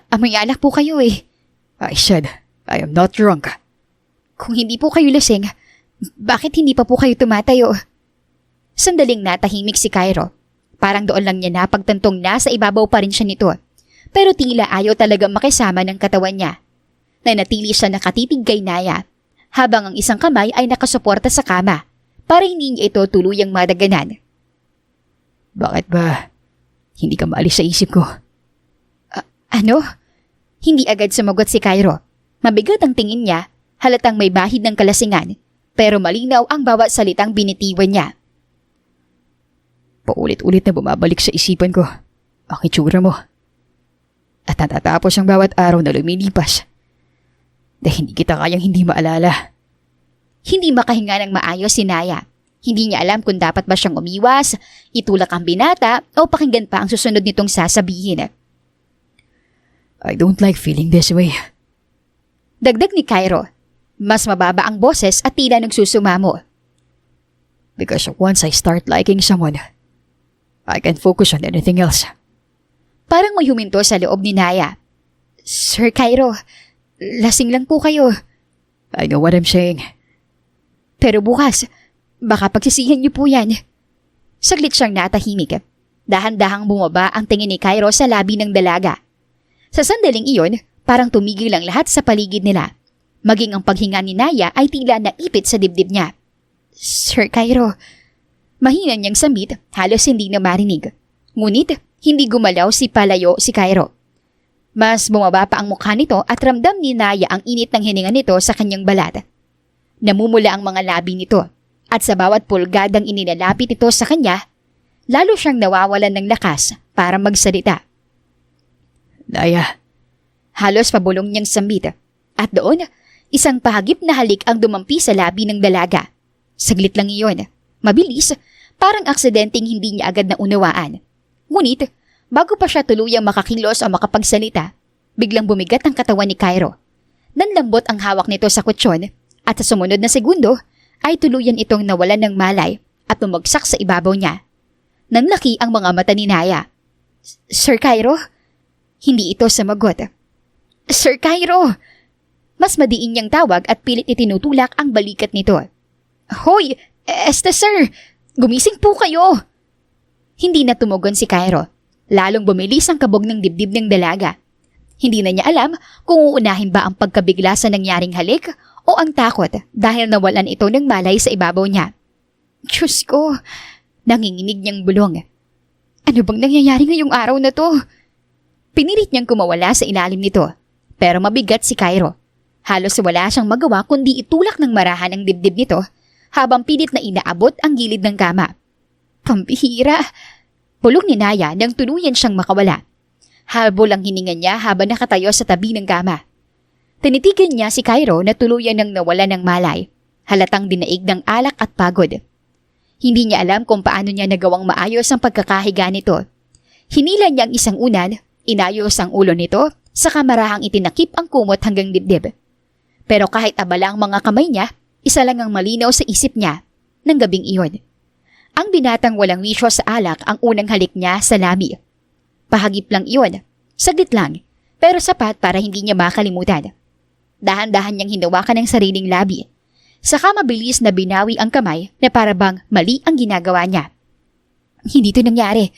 Amoy alak po kayo eh. I said, I am not drunk. Kung hindi po kayo lasing, bakit hindi pa po kayo tumatayo?" Sandaling natahimik si Cairo. Parang doon lang niya napagtantong nasa ibabaw pa rin siya nito. Pero tila ayaw talagang makisama ng katawan niya. Nanatili siya nakatitig kay Naya, habang ang isang kamay ay nakasuporta sa kama para hindi niya ito tuluyang madaganan. Bakit ba hindi ka maalis sa isip ko? Ano? Hindi agad sumagot si Cairo. Mabigat ang tingin niya, halatang may bahid ng kalasingan, pero malinaw ang bawat salitang binitiwan niya. Paulit-ulit na bumabalik sa isipan ko ang itsura mo. At natatapos ang bawat araw na lumilipas dahil hindi kita kayang hindi maalala. Hindi makahinga ng maayos si Naya. Hindi niya alam kung dapat ba siyang umiwas, itulak ang binata o pakinggan pa ang susunod nitong sasabihin. I don't like feeling this way. Dagdag ni Cairo. Mas mababa ang boses at tila nagsusumamo. Because once I start liking someone, I can focus on anything else. Parang may huminto sa loob ni Naya. "Sir Cairo, lasing lang po kayo." I know what I'm saying. "Pero bukas, baka pagsisihan niyo po yan." Saglit siyang natahimik. Dahan-dahang bumaba ang tingin ni Cairo sa labi ng dalaga. Sa sandaling iyon, parang tumigil ang lahat sa paligid nila. Maging ang paghinga ni Naya ay tila naipit sa dibdib niya. "Sir Cairo." Mahina niyang sambit, halos hindi na marinig. Ngunit, hindi gumalaw si palayo si Cairo. Mas bumaba pa ang mukha nito at ramdam ni Naya ang init ng hininga nito sa kanyang balat. Namumula ang mga labi nito at sa bawat pulgadang inilalapit ito sa kanya, lalo siyang nawawalan ng lakas para magsalita. Naya. Halos pabulong niyang sambit at doon, isang pahagip na halik ang dumampi sa labi ng dalaga. Saglit lang iyon. Mabilis, Parang aksidenteng hindi niya agad naunawaan. Ngunit, bago pa siya tuluyang makakilos o makapagsalita, biglang bumigat ang katawan ni Cairo. Nanlambot ang hawak nito sa kutsyon at sa sumunod na segundo ay tuluyan itong nawalan ng malay at bumagsak sa ibabaw niya. Nanlaki ang mga mata ni Naya. Sir Cairo? Hindi ito sumagot. Sir Cairo! Mas madiin niyang tawag at pilit itinutulak ang balikat nito. Hoy! Sir! Gumising po kayo! Hindi na tumugon si Cairo. Lalong bumilis ang kabog ng dibdib ng dalaga. Hindi na niya alam kung uunahin ba ang pagkabigla sa nangyaring halik o ang takot dahil nawalan ito ng malay sa ibabaw niya. Diyos ko! Nanginginig niyang bulong. Ano bang nangyayari ngayong araw na to? Pinilit niyang kumawala sa ilalim nito. Pero mabigat si Cairo. Halos wala siyang magawa kundi itulak ng marahan ang dibdib nito habang pilit na inaabot ang gilid ng kama. Pambihira! Pulong ni Naya nang tuluyan siyang makawala. Habol ang hininga niya habang nakatayo sa tabi ng kama. Tinitigan niya si Cairo na tuluyan ng nawala ng malay. Halatang dinaig ng alak at pagod. Hindi niya alam kung paano niya nagawang maayos ang pagkakahiga nito. Hinila niya ang isang unan, inayos ang ulo nito, saka marahang itinakip ang kumot hanggang dibdib. Pero kahit abala ang mga kamay niya, isa lang ang malinaw sa isip niya ng gabing iyon. Ang binatang walang wisyo sa alak ang unang halik niya sa labi. Pahagip lang iyon, saglit lang, pero sapat para hindi niya makalimutan. Dahan-dahan niyang hinawakan ang sariling labi. Saka mabilis na binawi ang kamay na parabang mali ang ginagawa niya. Hindi ito nangyari.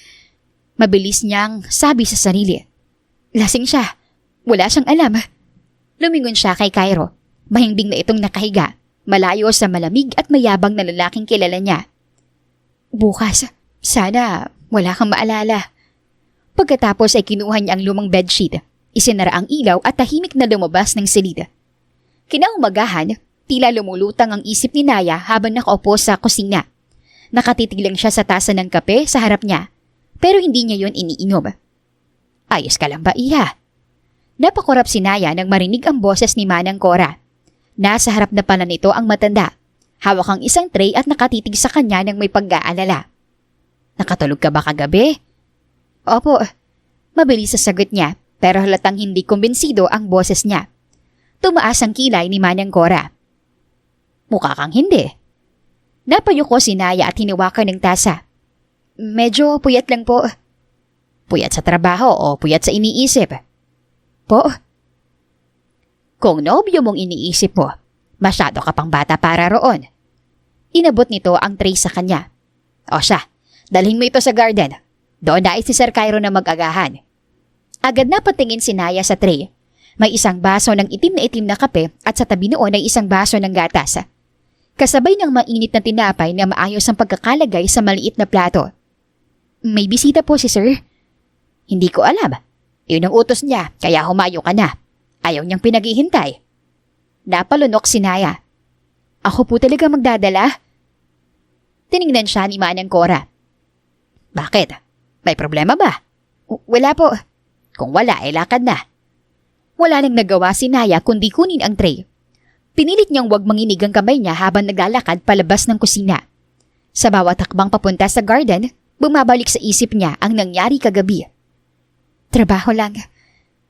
Mabilis niyang sabi sa sarili. Lasing siya. Wala siyang alam. Lumingon siya kay Cairo. Mahimbing na itong nakahiga, malayo sa malamig at mayabang na lalaking kilala niya. Bukas, sana wala kang maalala. Pagkatapos ay kinuha niya ang lumang bedsheet, isinara ang ilaw at tahimik na lumabas ng silid. Kinaumagahan, tila lumulutang ang isip ni Naya habang nakaupo sa kusina. Nakatitig lang siya sa tasa ng kape sa harap niya, pero hindi niya yon iniinom. Ayos ka lang ba, Iha? Napakurap si Naya nang marinig ang boses ni Manang Cora. Nasa harap na pala nito ang matanda. Hawak ang isang tray at nakatitig sa kanya ng may pag-aalala. Nakatulog ka ba kagabi? Opo. Mabilis sa sagot niya, pero halatang hindi kumbinsido ang boses niya. Tumaas ang kilay ni Manang Cora. Mukha kang hindi. Napayuko si Naya at hinawakan ng tasa. Medyo puyat lang po. Puyat sa trabaho o puyat sa iniisip? Po? Kung nobyo mong iniisip mo, masyado ka pang bata para roon. Inabot nito ang tray sa kanya. O siya, dalhin mo ito sa garden. Doon nais si Sir Cairo na mag-agahan. Agad na patingin si Naya sa tray. May isang baso ng itim na kape at sa tabi noon ay isang baso ng gatas. Kasabay ng mainit na tinapay na maayos ang pagkakalagay sa maliit na plato. May bisita po si Sir. Hindi ko alam. Yun ang utos niya, kaya humayo ka na. Ayaw niyang pinaghihintay. Napalunok si Naya. Ako po talaga magdadala? Tiningnan siya ni Manang Cora. Bakit? May problema ba? Wala po. Kung wala, ay lakad na. Wala nang nagawa si Naya kundi kunin ang tray. Pinilit niyang wag manginig ang kamay niya habang naglalakad palabas ng kusina. Sa bawat hakbang papunta sa garden, bumabalik sa isip niya ang nangyari kagabi. Trabaho lang.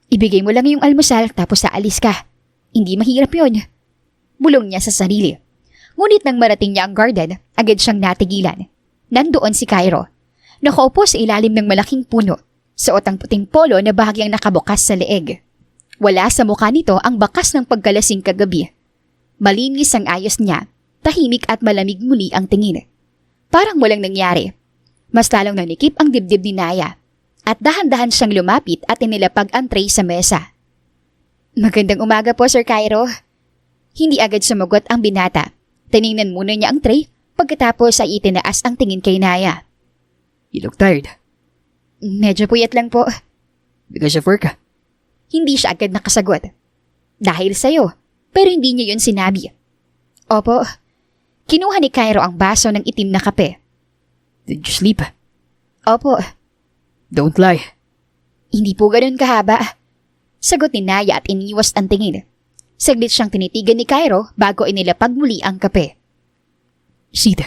Ibigay mo lang yung almusal tapos aalis ka. Hindi mahirap yun. Bulong niya sa sarili. Ngunit nang marating niya ang garden, agad siyang natigilan. Nandoon si Cairo. Nakaupo sa ilalim ng malaking puno. Suot ang puting polo na bahagyang nakabukas sa leeg. Wala sa mukha nito ang bakas ng pagkalasing kagabi. Malinis ang ayos niya. Tahimik at malamig muli ang tingin. Parang walang nangyari. Mas lalong nanikip ang dibdib ni Naya. At dahan-dahan siyang lumapit at inilapag ang tray sa mesa. Magandang umaga po, Sir Cairo. Hindi agad sumagot ang binata. Tiningnan muna niya ang tray pagkatapos ay itinaas ang tingin kay Naya. You look tired. Medyo puyat lang po. Because of work? Hindi siya agad nakasagot. Dahil sa'yo, pero hindi niya yun sinabi. Opo. Kinuha ni Cairo ang baso ng itim na kape. Did you sleep? Opo. Don't lie. Hindi po ganun kahaba. Sagot ni Naya at iniwas ang tingin. Saglit siyang tinitigan ni Cairo bago inilapag muli ang kape. Sid,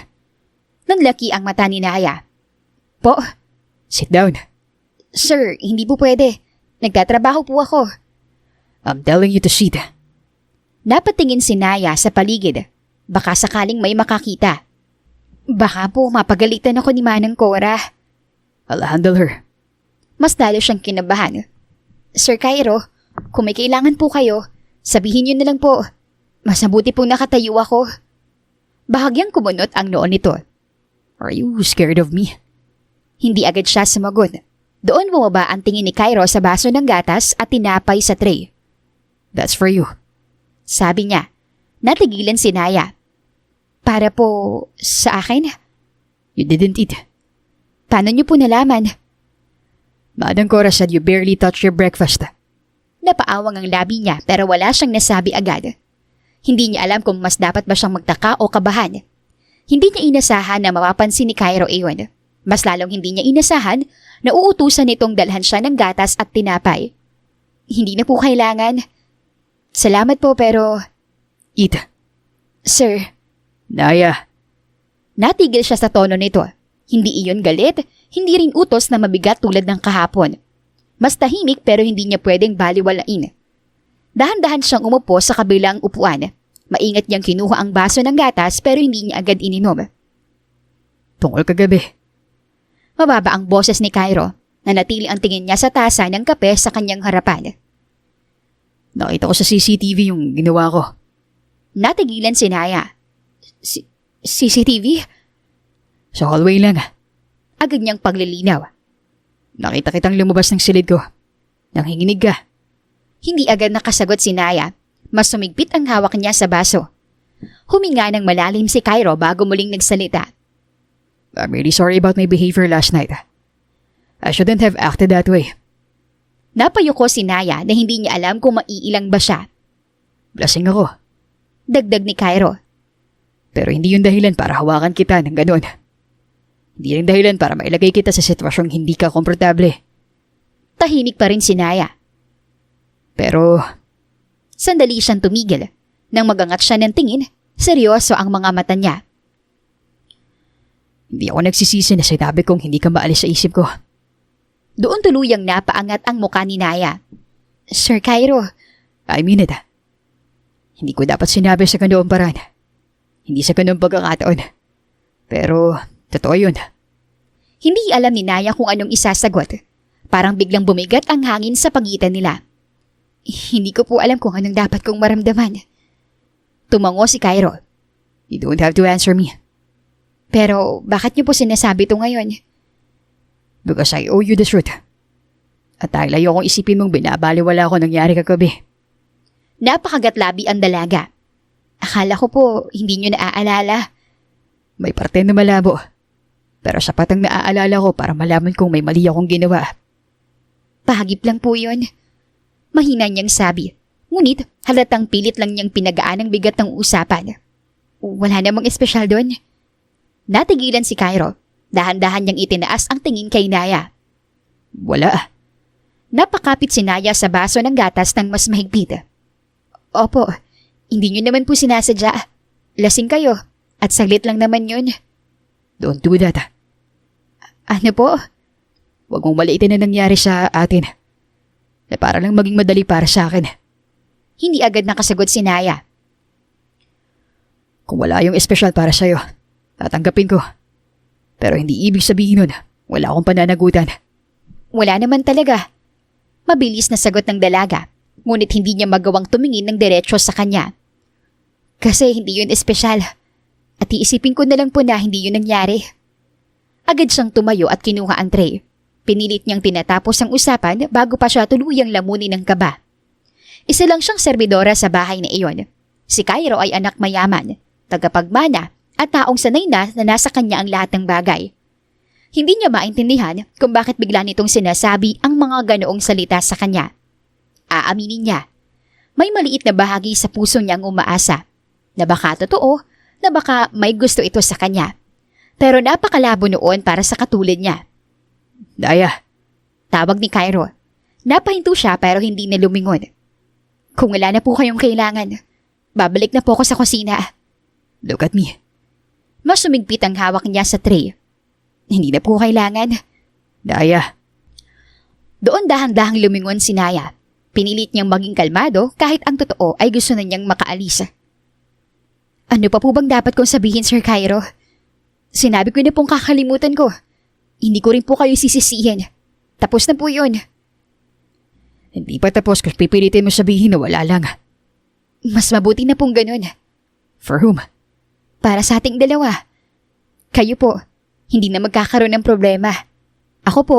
Nanlaki ang mata ni Naya. Po, Sit down. sir, hindi po pwede. Nagtatrabaho po ako. I'm telling you to sit. Napatingin si Naya sa paligid. Baka sakaling may makakita. Baka po mapagalitan ako ni Manang Cora. I'll handle her. Mas lalo siyang kinabahan. Sir Cairo, kung may kailangan po kayo, sabihin niyo na lang po. Mas mabuti pong nakatayo ako. Bahagyang kumunot ang noon nito. Are you scared of me? Hindi agad siya sumagot. Doon bumaba ang tingin ni Cairo sa baso ng gatas at tinapay sa tray. That's for you. Sabi niya, natigilan si Naya. Para po sa akin? You didn't eat. Paano niyo po nalaman? Madam Cora said you barely touched your breakfast. Napaawang ang labi niya pero wala siyang nasabi agad. Hindi niya alam kung mas dapat ba siyang magtaka o kabahan. Hindi niya inasahan na mapapansin ni Cairo iyon. Mas lalong hindi niya inasahan na uutusan nitong dalhan siya ng gatas at tinapay. Hindi na po kailangan. Salamat po pero... Eat. Sir, Naya. natigil siya sa tono nito. Hindi iyon galit, hindi rin utos na mabigat tulad ng kahapon. Mas tahimik pero hindi niya pwedeng baliwalain. Dahan-dahan siyang umupo sa kabilang upuan. Maingat niyang kinuha ang baso ng gatas pero hindi niya agad ininom. Tungkol kagabi. Mababa ang boses ni Cairo. Nanatili ang tingin niya sa tasa ng kape sa kanyang harapan. Nakita ko sa CCTV yung ginawa ko. Natigilan si Naya. CCTV? Sa hallway lang. Agad niyang paglilinaw. Nakita kitang lumabas ng silid ko. Nanghinginig ka. Hindi agad nakasagot si Naya. Mas sumigpit ang hawak niya sa baso. Huminga ng malalim si Cairo bago muling nagsalita. I'm really sorry about my behavior last night. I shouldn't have acted that way. Napayuko si Naya na hindi niya alam kung maiilang ba siya. Lasing ako. Dagdag ni Cairo. Pero hindi yun dahilan para hawakan kita ng ganon. Hindi rin dahilan para mailagay kita sa sitwasyong hindi ka komportable. Tahimik pa rin si Naya. Pero Sandali siyang tumigil. Nang magangat siya ng tingin, seryoso ang mga mata niya. hindi ako nagsisisi na sinabi kong hindi ka maalis sa isip ko. Doon tuluyang napaangat ang mukha ni Naya. Sir Cairo, I mean it. Hindi ko dapat sinabi sa ganoong paraan. Hindi sa ganoong pagkakataon. Pero, totoo yun. hindi alam ni Naya kung anong isasagot. Parang biglang bumigat ang hangin sa pagitan nila. Hindi ko po alam kung anong dapat kong maramdaman. Tumango si Cairo. You don't have to answer me. Pero bakit niyo po sinasabi ito ngayon? Because I owe you the truth. At dahil ayokong isipin mong binabaliwala ko nangyari kagabi. Napakagatlabi ang dalaga. Akala ko po hindi niyo naaalala. May parte na malabo. Pero sapat ang naaalala ko para malaman kong may mali akong ginawa. Pahagip lang po yun. Mahina niyang sabi. Ngunit halatang pilit lang niyang pinagaan ang bigat ng usapan. Wala namang espesyal doon. Natigilan si Cairo. Dahan-dahan niyang itinaas ang tingin kay Naya. Wala. Napakapit si Naya sa baso ng gatas ng mas mahigpit. Opo, hindi niyo naman po sinasadya. Lasing kayo at saglit lang naman yun. Don't do that. Ano po? Huwag mong maliitin na nangyari sa atin. Na para lang maging madali para sa akin. Hindi agad nakasagot si Naya. Kung wala yung espesyal para sa'yo, tatanggapin ko. Pero hindi ibig sabihin nun, wala akong pananagutan. Wala naman talaga. Mabilis na sagot ng dalaga, ngunit hindi niya magawang tumingin ng diretsyo sa kanya. Kasi hindi yun espesyal. At iisipin ko na lang po na hindi yun nangyari. Agad siyang tumayo at kinuha ang tray. Pinilit niyang tinatapos ang usapan bago pa siya tuluyang lamunin ng kaba. Isa lang siyang serbidora sa bahay na iyon. Si Cairo ay anak mayaman, tagapagmana at taong sanay na nasa kanya ang lahat ng bagay. Hindi niya maintindihan kung bakit bigla nitong sinasabi ang mga ganoong salita sa kanya. Aaminin niya, may maliit na bahagi sa puso niyang umaasa na baka totoo, na baka may gusto ito sa kanya. Pero napakalabo noon para sa katulad niya. Naya, Tawag ni Cairo. Napahinto siya pero hindi na lumingon. Kung wala na po kayong kailangan, babalik na po ako sa kusina. look at me. Mas sumigpit ang hawak niya sa tray. Hindi na po kailangan. Naya, Doon dahan-dahang lumingon si Naya. Pinilit niyang maging kalmado kahit ang totoo ay gusto na niyang makaalis. Ano pa po bang dapat kong sabihin, Sir Cairo? Sinabi ko na pong kakalimutan ko. Hindi ko rin po kayo sisisihin. Tapos na po yun. hindi pa tapos kung pipilitin mo sabihin na wala lang. Mas mabuti na pong ganun. For whom? Para sa ating dalawa. Kayo po, hindi na magkakaroon ng problema. Ako po,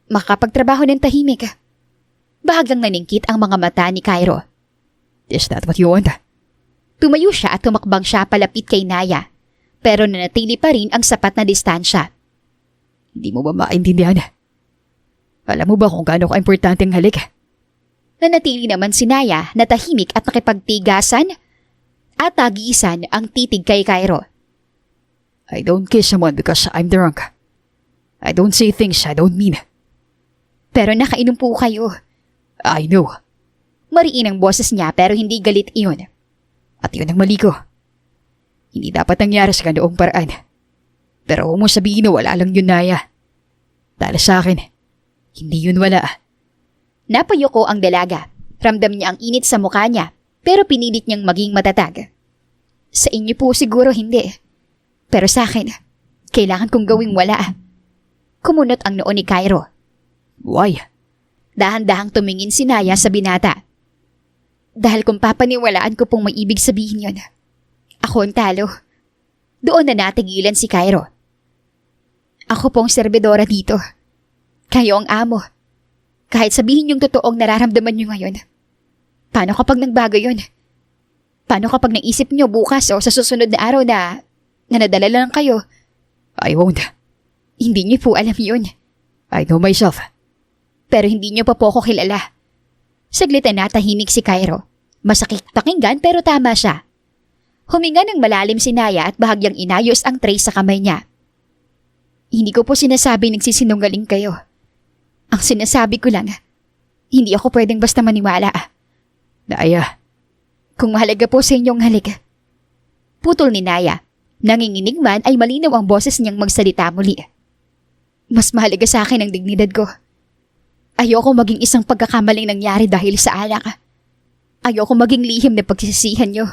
makakapagtrabaho ng tahimik. Bahagang naningkit ang mga mata ni Cairo. Is that what you want? Tumayo siya at tumakbang siya palapit kay Naya. Pero nanatili pa rin ang sapat na distansya. Hindi mo ba maintindihan? Alam mo ba kung gaano ka-importante ang halik? Nanatili naman si Naya na tahimik at nakipagtigasan at tagisan ang titig kay Cairo. I don't kiss someone because I'm drunk. I don't say things I don't mean. Pero nakainom po kayo. I know. Mariin ang boses niya pero hindi galit iyon. At yun ang mali ko. Hindi dapat nangyari sa ganoong paraan. Pero huwag mo sabihin na wala lang yun, Naya. Dahil sa akin, hindi yun wala. Napayuko ang dalaga. Ramdam niya ang init sa mukha niya pero pinilit niyang maging matatag. Sa inyo po siguro hindi. Pero sa akin, kailangan kong gawing wala. Kumunot ang noo ni Cairo. Why? Dahan-dahang tumingin si Naya sa binata. Dahil kung papaniwalaan ko pong may ibig sabihin yun, ako ang talo. Doon na natigilan si Cairo. Ako pong serbidora dito. Kayo ang amo. Kahit sabihin yung totoong nararamdaman nyo ngayon. Paano kapag nagbago yun? Paano kapag naisip nyo bukas o sa susunod na araw na nadala lang kayo? I won't. Hindi nyo po alam yun. I know myself. Pero hindi nyo pa po ako kilala. Saglit na natahimik si Cairo. Masakit pakinggan pero tama siya. Huminga ng malalim si Naya at bahagyang inayos ang tray sa kamay niya. Hindi ko po sinasabi nagsisinungaling kayo. Ang sinasabi ko lang, hindi ako pwedeng basta maniwala. Naya. Kung mahalaga po sa inyong halik. Putol ni Naya. Nanginginig man ay malinaw ang boses niyang magsalita muli. Mas mahalaga sa akin ang dignidad ko. Ayoko maging isang pagkakamaling nangyari dahil sa alak. Ayoko maging lihim na pagsisisihan niyo.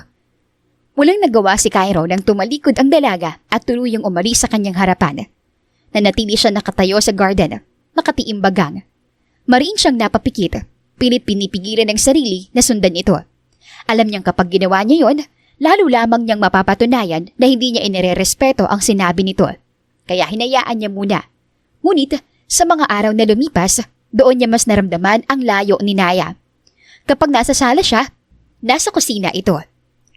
Walang nagawa si Cairo nang tumalikod ang dalaga at tuluyang umalis sa kanyang harapan. Nanatili siya nakatayo sa garden, nakatiimbagang. Mariin siyang napapikit, pilit pinipigilan ng sarili na sundan ito. Alam niyang kapag ginawa niya yon, lalo lamang niyang mapapatunayan na hindi niya inirerespeto ang sinabi nito. Kaya hinayaan niya muna. Ngunit sa mga araw na lumipas, doon niya mas naramdaman ang layo ni Naya. Kapag nasa sala siya, nasa kusina ito.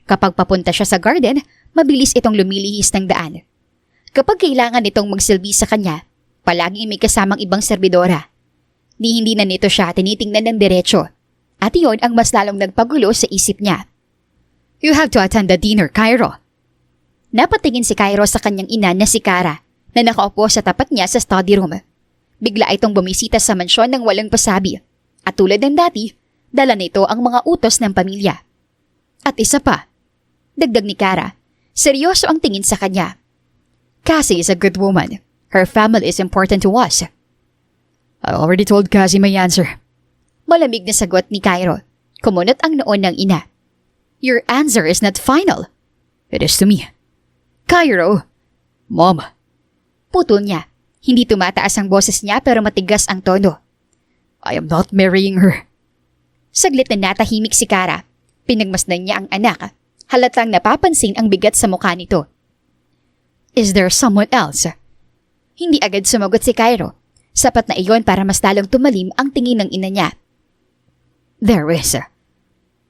Kapag papunta siya sa garden, mabilis itong lumilihis ng daan. Kapag kailangan itong magsilbi sa kanya, palaging may kasamang ibang serbidora. Hindi na nito siya tinitingnan ng diretsyo. At iyon ang mas lalong nagpagulo sa isip niya. You have to attend the dinner, Cairo. Napatingin si Cairo sa kanyang ina na si Cara na nakaupo sa tapat niya sa study room. Bigla itong bumisita sa mansyon ng walang pasabi. At tulad ng dati, dala nito ang mga utos ng pamilya. At isa pa, dagdag ni Cara, seryoso ang tingin sa kanya. Cassie is a good woman. Her family is important to us. I already told Cassie my answer. Malamig na sagot ni Cairo. Kumunot ang noon ng ina. Your answer is not final. It is to me. Cairo! Mom. Putol niya. Hindi tumataas ang boses niya pero matigas ang tono. I am not marrying her. Saglit na natahimik si Cara. Pinagmasdan niya ang anak. Halatang napapansin ang bigat sa mukha nito. Is there someone else? Hindi agad sumagot si Cairo. Sapat na iyon para mas lalong tumalim ang tingin ng ina niya. There is.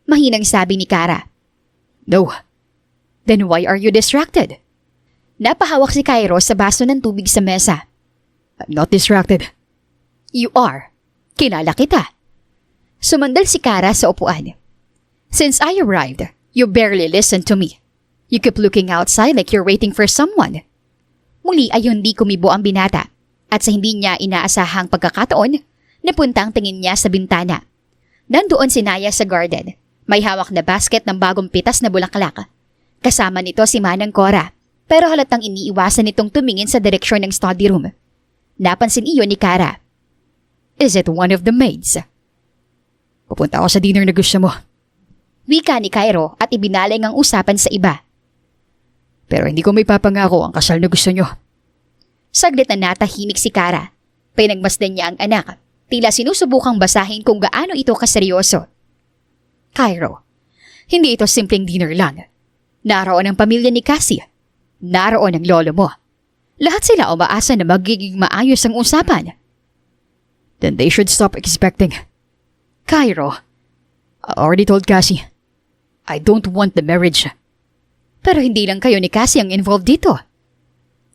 Mahinang sabi ni Cara. No. Then why are you distracted? Napahawak si Cairo sa baso ng tubig sa mesa. I'm not distracted. You are. Kilala kita. Sumandal si Cara sa upuan. Since I arrived, you barely listened to me. You keep looking outside like you're waiting for someone. Muli ay hindi kumibo ang binata at sa hindi niya inaasahang pagkakataon, napunta ang tingin niya sa bintana. Nandoon si Naya sa garden. May hawak na basket ng bagong pitas na bulaklak. Kasama nito si Manang Cora. pero halatang iniiwasan nitong tumingin sa direksyon ng study room. Napansin iyon ni Kara. Is it one of the maids? Pupunta ako sa dinner na gusto mo. Wika ni Cairo at ibinaling ang usapan sa iba. Pero hindi ko may papangako ang kasal na gusto nyo. Saglit na natahimik si Kara. Pinagmasdan niya ang anak. Tila sinusubukang basahin kung gaano ito kaseryoso. Cairo, hindi ito simpleng dinner lang. Naroon ang pamilya ni Cassie. Naroon ang lolo mo. Lahat sila umaasa na magiging maayos ang usapan. Then they should stop expecting. Cairo, I already told Cassie, I don't want the marriage. Pero hindi lang kayo ni Cassie ang involved dito.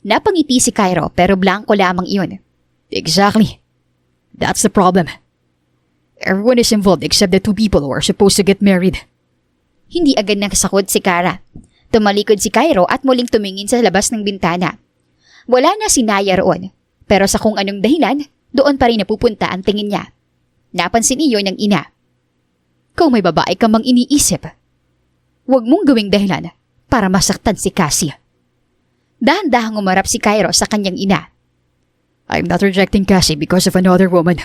Napangiti si Cairo pero blanco lamang iyon. Exactly. That's the problem. Everyone is involved except the two people who are supposed to get married. Hindi agad nakasakot si Kara. Tumalikod si Cairo at muling tumingin sa labas ng bintana. Wala na si Naya roon, pero sa kung anong dahilan, doon pa rin napupunta ang tingin niya. Napansin iyon ng ina. Kung may babae ka mang iniisip, huwag mong gawing dahilan para masaktan si Cassie. Dahan-dahang umarap si Cairo sa kanyang ina. I'm not rejecting Cassie because of another woman.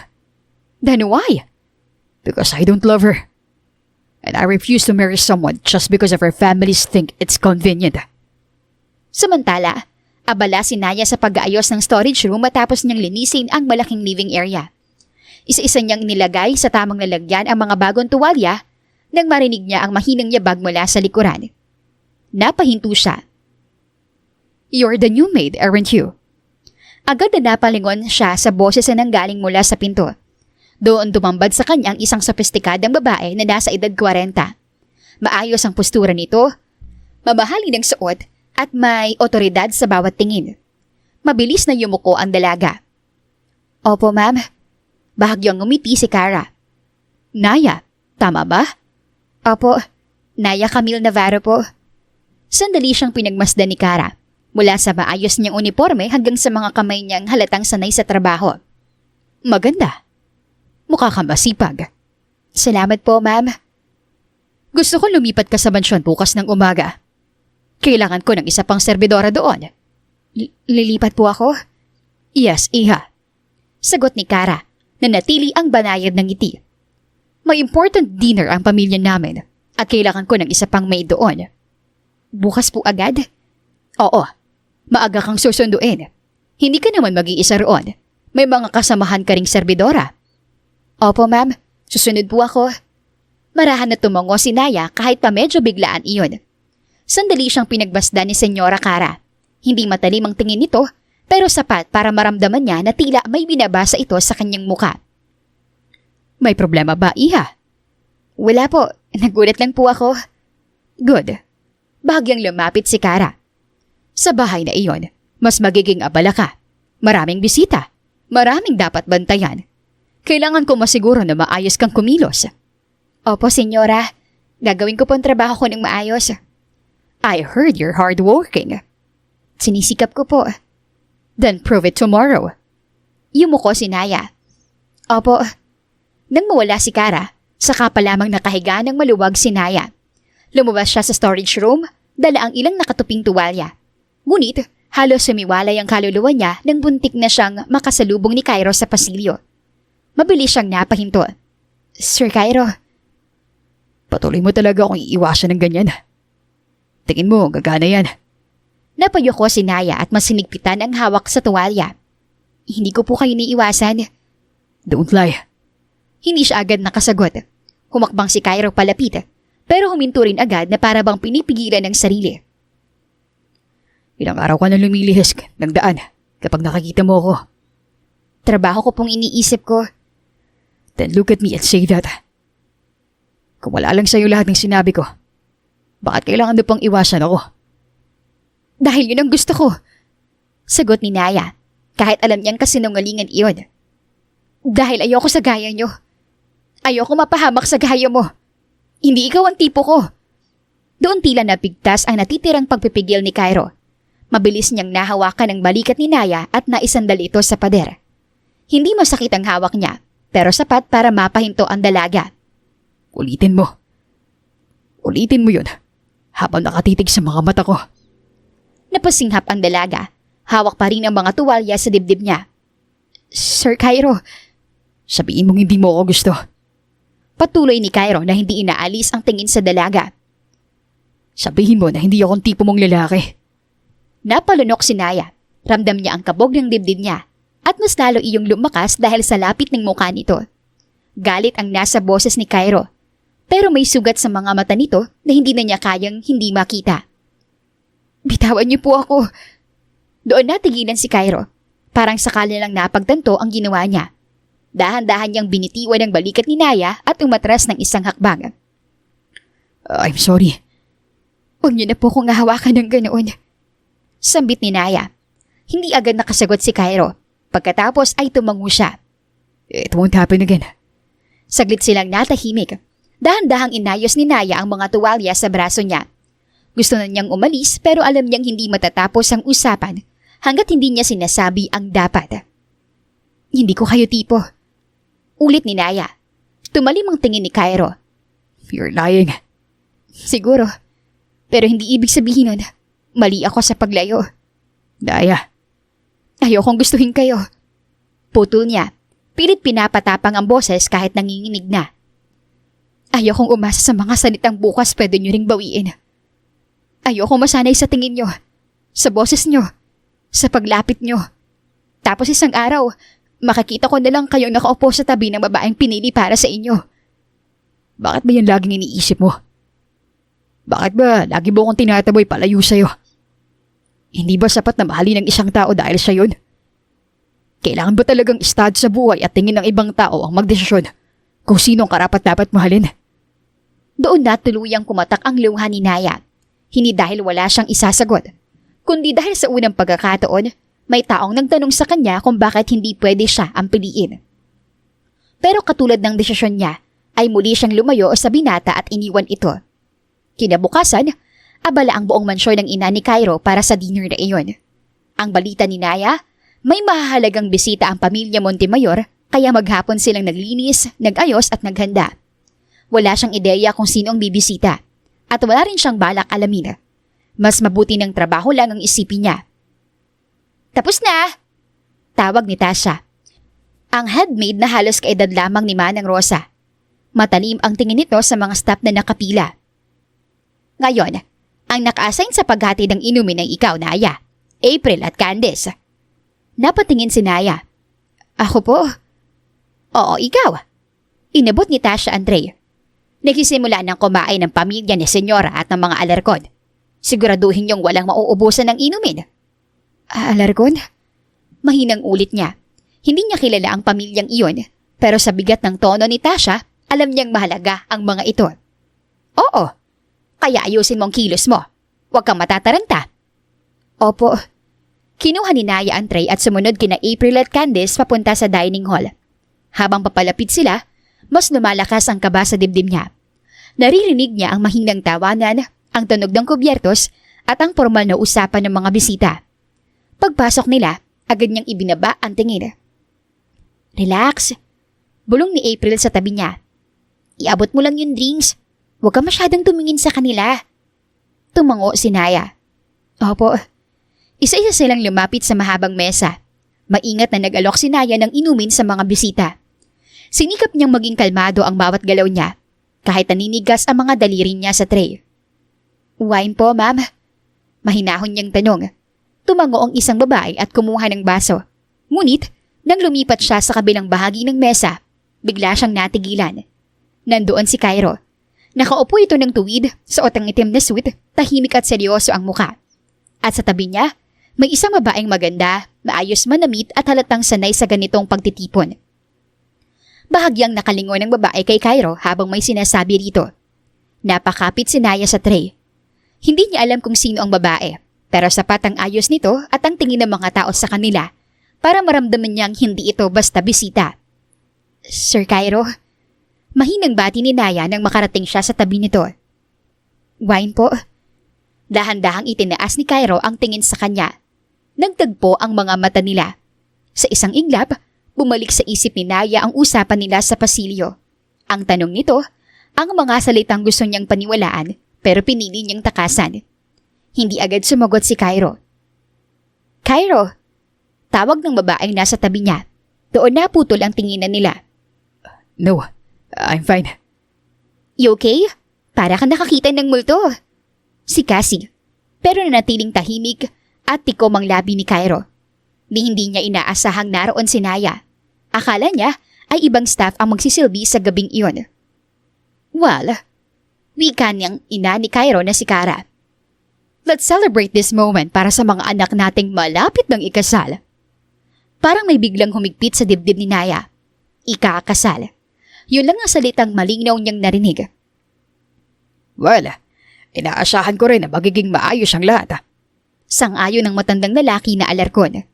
Then why? Because I don't love her. And I refuse to marry someone just because of her families think it's convenient. Samantala, abala si Naya sa pag-aayos ng storage room matapos niyang linisin ang malaking living area. Isa-isa niyang nilagay sa tamang lalagyan ang mga bagong tuwalya nang marinig niya ang mahinang yabag mula sa likuran. Napahinto siya. You're the new maid, aren't you? Agad na napalingon siya sa boses na nanggaling mula sa pinto. Doon tumambad sa kanya ang isang sopistikadang babae na nasa edad 40. Maayos ang postura nito, mamahalin ang suot at may otoridad sa bawat tingin. Mabilis na yumuko ang dalaga. Opo ma'am. Bahagyang ngumiti si Kara. Naya, tama ba? Opo, Naya Camille Navarro po. Sandali siyang pinagmasdan ni Kara. Mula sa maayos niyang uniforme hanggang sa mga kamay niyang halatang sanay sa trabaho. Maganda. Mukha kang masipag. Salamat po, ma'am. Gusto ko lumipat ka sa mansyon bukas ng umaga. Kailangan ko ng isa pang serbidora doon. Lilipat po ako? Yes, iha. Sagot ni Kara, na natili ang banayad ng ngiti. May important dinner ang pamilya namin at kailangan ko ng isa pang maid doon. Bukas po agad? Oo. Maaga kang susunduin. Hindi ka naman mag-iisa roon. May mga kasamahan ka ring serbidora. Opo, ma'am. Susunod po ako. Marahan na tumango si Naya kahit pa medyo biglaan iyon. Sandali siyang pinagbasdan ni Senyora Kara. Hindi matalim ang tingin nito, pero sapat para maramdaman niya na tila may binabasa ito sa kanyang muka. May problema ba, iha? Wala po. Nagulat lang po ako. Good. Bahagyang lumapit si Kara. Sa bahay na iyon, mas magiging abala ka. Maraming bisita. Maraming dapat bantayan. Kailangan ko masiguro na maayos kang kumilos. Opo, senyora. Gagawin ko po ang trabaho ko ng maayos. I heard you're hardworking. Sinisikap ko po. Then prove it tomorrow. Yumuko si Naya. Opo. Nang mawala si Kara, saka pa lamang nakahiga ng maluwag si Naya. Lumabas siya sa storage room, dala ang ilang nakatuping tuwalya. Ngunit, halos sumiwalay ang kaluluwa niya nang buntik na siyang makasalubong ni Cairo sa pasilyo. Mabilis siyang napahinto. Sir Cairo. Patuloy mo talaga akong iiwasan ng ganyan. Tingin mo, gagana yan. Napayoko si Naya at masinigpitan ang hawak sa tuwalya. Hindi ko po kayo niiwasan. Don't lie. Hindi siya agad nakasagot. Humakbang si Cairo palapit, pero huminto rin agad na para bang pinipigilan ng sarili. Ilang araw ka na lumilihis ng daan kapag nakakita mo ako. Trabaho ko pong iniisip ko. Then look at me and say that. Kung wala lang sa'yo lahat ng sinabi ko, bakit kailangan mo pang iwasan ako? Dahil yun ang gusto ko. Sagot ni Naya, kahit alam niyang kasinungalingan iyon. Dahil ayoko sa gaya niyo. Ayoko mapahamak sa gaya mo. Hindi ikaw ang tipo ko. Doon tila napigtas ang natitirang pagpipigil ni Cairo. Mabilis niyang nahawakan ang balikat ni Naya at naisandal ito sa pader. Hindi masakit ang hawak niya, pero sapat para mapahinto ang dalaga. Ulitin mo. Ulitin mo yun, habang nakatitig sa mga mata ko. Napasinghap ang dalaga. Hawak pa rin ang mga tuwalya sa dibdib niya. Sir Cairo, Sabihin mong hindi mo ako gusto. patuloy ni Cairo na hindi inaalis ang tingin sa dalaga. Sabihin mo na hindi akong tipo mong lalaki. Napalunok si Naya. Ramdam niya ang kabog ng dibdib niya at mas lalo iyong lumakas dahil sa lapit ng mukha nito. Galit ang nasa boses ni Cairo, pero may sugat sa mga mata nito na hindi na niya kayang hindi makita. Bitawan niyo po ako. Doon natigilan si Cairo. Parang sakali lang napagtanto ang ginawa niya. Dahan-dahan niyang binitiwan ang balikat ni Naya at umatras ng isang hakbang. I'm sorry. Huwag niyo na po kung hawakan ng ganoon. Sambit ni Naya. Hindi agad nakasagot si Cairo. Pagkatapos ay tumango siya. It won't happen again. Saglit silang natahimik. Dahan-dahang inayos ni Naya ang mga tuwalya sa braso niya. Gusto na niyang umalis pero alam niyang hindi matatapos ang usapan hanggat hindi niya sinasabi ang dapat. Hindi ko kayo tipo. Ulit ni Naya. Tumalim ang tingin ni Cairo. You're lying. Siguro. Pero hindi ibig sabihin nun, mali ako sa paglayo. Naya. Ayokong gustuhin kayo. Putol niya. Pilit pinapatapang ang boses kahit nanginginig na. Ayokong umasa sa mga salitang bukas pwede nyo ring bawiin. Ayokong masanay sa tingin nyo, sa boses nyo, sa paglapit nyo. Tapos isang araw, makikita ko na lang kayong nakaupo sa tabi ng babaeng pinili para sa inyo. Bakit ba yan laging iniisip mo? Bakit ba lagi mo akong tinataboy palayo sa'yo? Hindi ba sapat na mahalin ng isang tao dahil sa yun? Kailangan ba talagang istad sa buhay at tingin ng ibang tao ang magdesisyon kung sino ang karapat dapat mahalin? Doon na tuluyang kumatak ang luha ni Naya. Hindi dahil wala siyang isasagot, kundi dahil sa unang pagkakataon, may taong nagtanong sa kanya kung bakit hindi pwede siya ang piliin. Pero katulad ng desisyon niya, ay muli siyang lumayo sa binata at iniwan ito. Kinabukasan, abala ang buong mansyon ng ina ni Cairo para sa dinner na iyon. Ang balita ni Naya, may mahahalagang bisita ang pamilya Montemayor kaya maghapon silang naglinis, nagayos at naghanda. Wala siyang ideya kung sino ang bibisita at wala rin siyang balak alamin. Mas mabuti ng trabaho lang ang isipin niya. Tapos na! Tawag ni Tasha. Ang headmaid na halos kaedad lamang ni Manang Rosa. Matalim ang tingin nito sa mga staff na nakapila. Ngayon, ang naka-assign sa paghati ng inumin ay ikaw, Naya, April at Candice. Napatingin si Naya. Ako po? Oo, ikaw. Inabot ni Tasha ang tray. Nagsisimula ng kumain ng pamilya ni Senyora at ng mga alarkon. Siguraduhin niyong walang mauubusan ng inumin. Alarkon? Mahinang ulit niya. Hindi niya kilala ang pamilyang iyon, pero sa bigat ng tono ni Tasha, alam niyang mahalaga ang mga ito. Oo, kaya ayusin mo ang kilos mo. Huwag kang matataranta. Opo. Kinuha ni Naya ang tray at sumunod kina April at Candice papunta sa dining hall. Habang papalapit sila, mas lumalakas ang kaba sa dibdib niya. Naririnig niya ang mahinang tawanan, ang tunog ng kubyertos at ang formal na usapan ng mga bisita. Pagpasok nila, agad niyang ibinaba ang tingin. Relax. Bulong ni April sa tabi niya. Iabot mo lang yung drinks. Huwag ka masyadong tumingin sa kanila. Tumango si Naya. Opo. Isa-isa silang lumapit sa mahabang mesa. Maingat na nag-alok si Naya ng inumin sa mga bisita. Sinikap niyang maging kalmado ang bawat galaw niya, kahit naninigas ang mga daliri niya sa tray. Wine po, ma'am. Mahinahon niyang tanong. Tumango ang isang babae at kumuha ng baso. Ngunit, nang lumipat siya sa kabilang bahagi ng mesa, bigla siyang natigilan. Nandoon si Cairo. Nakaupo ito ng tuwid, suot ang itim na suit, tahimik at seryoso ang muka. At sa tabi niya, may isang babaeng maganda, maayos manamit at halatang sanay sa ganitong pagtitipon. Bahagyang nakalingon ng babae kay Cairo habang may sinasabi rito. Napakapit si Naya sa tray. Hindi niya alam kung sino ang babae, pero sapat ang ayos nito at ang tingin ng mga tao sa kanila para maramdaman niyang hindi ito basta bisita. Sir Cairo, mahinang bati ni Naya nang makarating siya sa tabi nito. Wine po. Dahan-dahang itinaas ni Cairo ang tingin sa kanya. Nagtagpo ang mga mata nila. Sa isang iglap, bumalik sa isip ni Naya ang usapan nila sa pasilyo. Ang tanong nito, ang mga salitang gusto niyang paniwalaan pero pinili niyang takasan. Hindi agad sumagot si Cairo. Cairo! Tawag ng babaeng nasa tabi niya. Doon naputol ang tinginan nila. No, I'm fine. You okay? Para kang nakakita ng multo. Si Cassie, pero nanatiling tahimik at tikom ang labi ni Cairo. Hindi niya inaasahang naroon si Naya. Akala niya ay ibang staff ang magsisilbi sa gabing iyon. Well, wika niyang ina ni Cairo na si Kara. Let's celebrate this moment para sa mga anak nating malapit ng ikasal. Parang may biglang humigpit sa dibdib ni Naya. Ikakasal. Yun lang ang salitang malinaw niyang narinig. Well, inaasahan ko rin na magiging maayos ang lahat. Sang-ayon ng matandang lalaki na alarkon.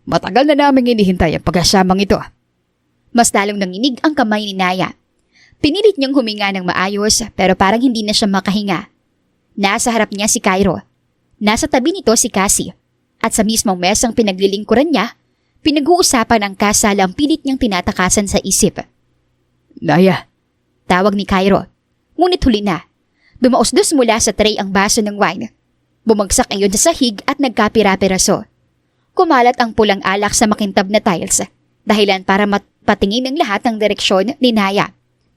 Matagal na naming inihintay ang pagkasamang ito. Mas lalong nanginig ang kamay ni Naya. Pinilit niyang huminga ng maayos pero parang hindi na siya makahinga. Nasa harap niya si Cairo. Nasa tabi nito si Cassie. At sa mismong mesang pinaglilingkuran niya, pinag-uusapan ang kasalang pilit niyang tinatakasan sa isip. Naya. Tawag ni Cairo. Ngunit huli na. Dumausdos mula sa tray ang baso ng wine. Bumagsak ayon sa sahig at nagkapira-piraso. Kumalat ang pulang alak sa makintab na tiles. Dahilan para patingin ng lahat ng direksyon ni Naya.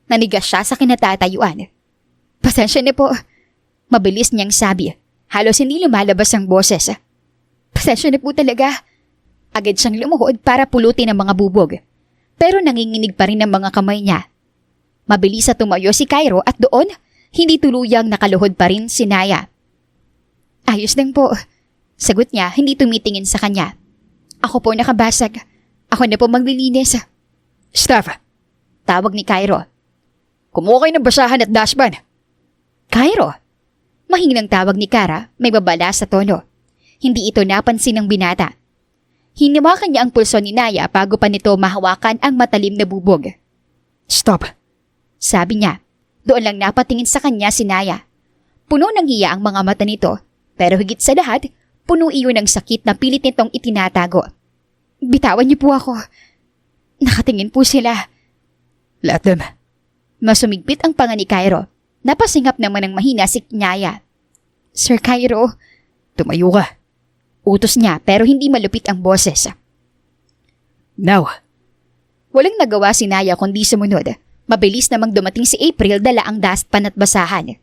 Nanigas siya sa kinatatayuan. Pasensya na po. Mabilis niyang sabi. Halos hindi lumalabas ang boses. Pasensya na po talaga. Agad siyang lumuhod para pulutin ang mga bubog. Pero nanginginig pa rin ang mga kamay niya. Mabilis na tumayo si Cairo at doon, hindi tuluyang nakaluhod pa rin si Naya. Ayos lang po. Sagot niya, hindi tumitingin sa kanya. Ako po nakabasag. Ako na po maglilinis. Staff. Tawag ni Cairo. Kumuha kayo ng basahan at dashpan. Cairo! Mahinang tawag ni Kara, may babala sa tono. Hindi ito napansin ng binata. Hiniwakan niya ang pulso ni Naya bago pa nito mahawakan ang matalim na bubog. Stop. Sabi niya. Doon lang napatingin sa kanya si Naya. Puno ng hiya ang mga mata nito, pero higit sa lahat, puno iyon ng sakit na pilit nitong itinatago. Bitawan niyo po ako. Nakatingin po sila. Let them. Masumigpit ang panga ni Cairo. Napasingap naman ng mahina si Naya. Sir Cairo. Tumayo ka. Utos niya pero hindi malupit ang boses. Now. Walang nagawa si Naya kundi sumunod. Mabilis namang dumating si April dala ang dustpan at basahan.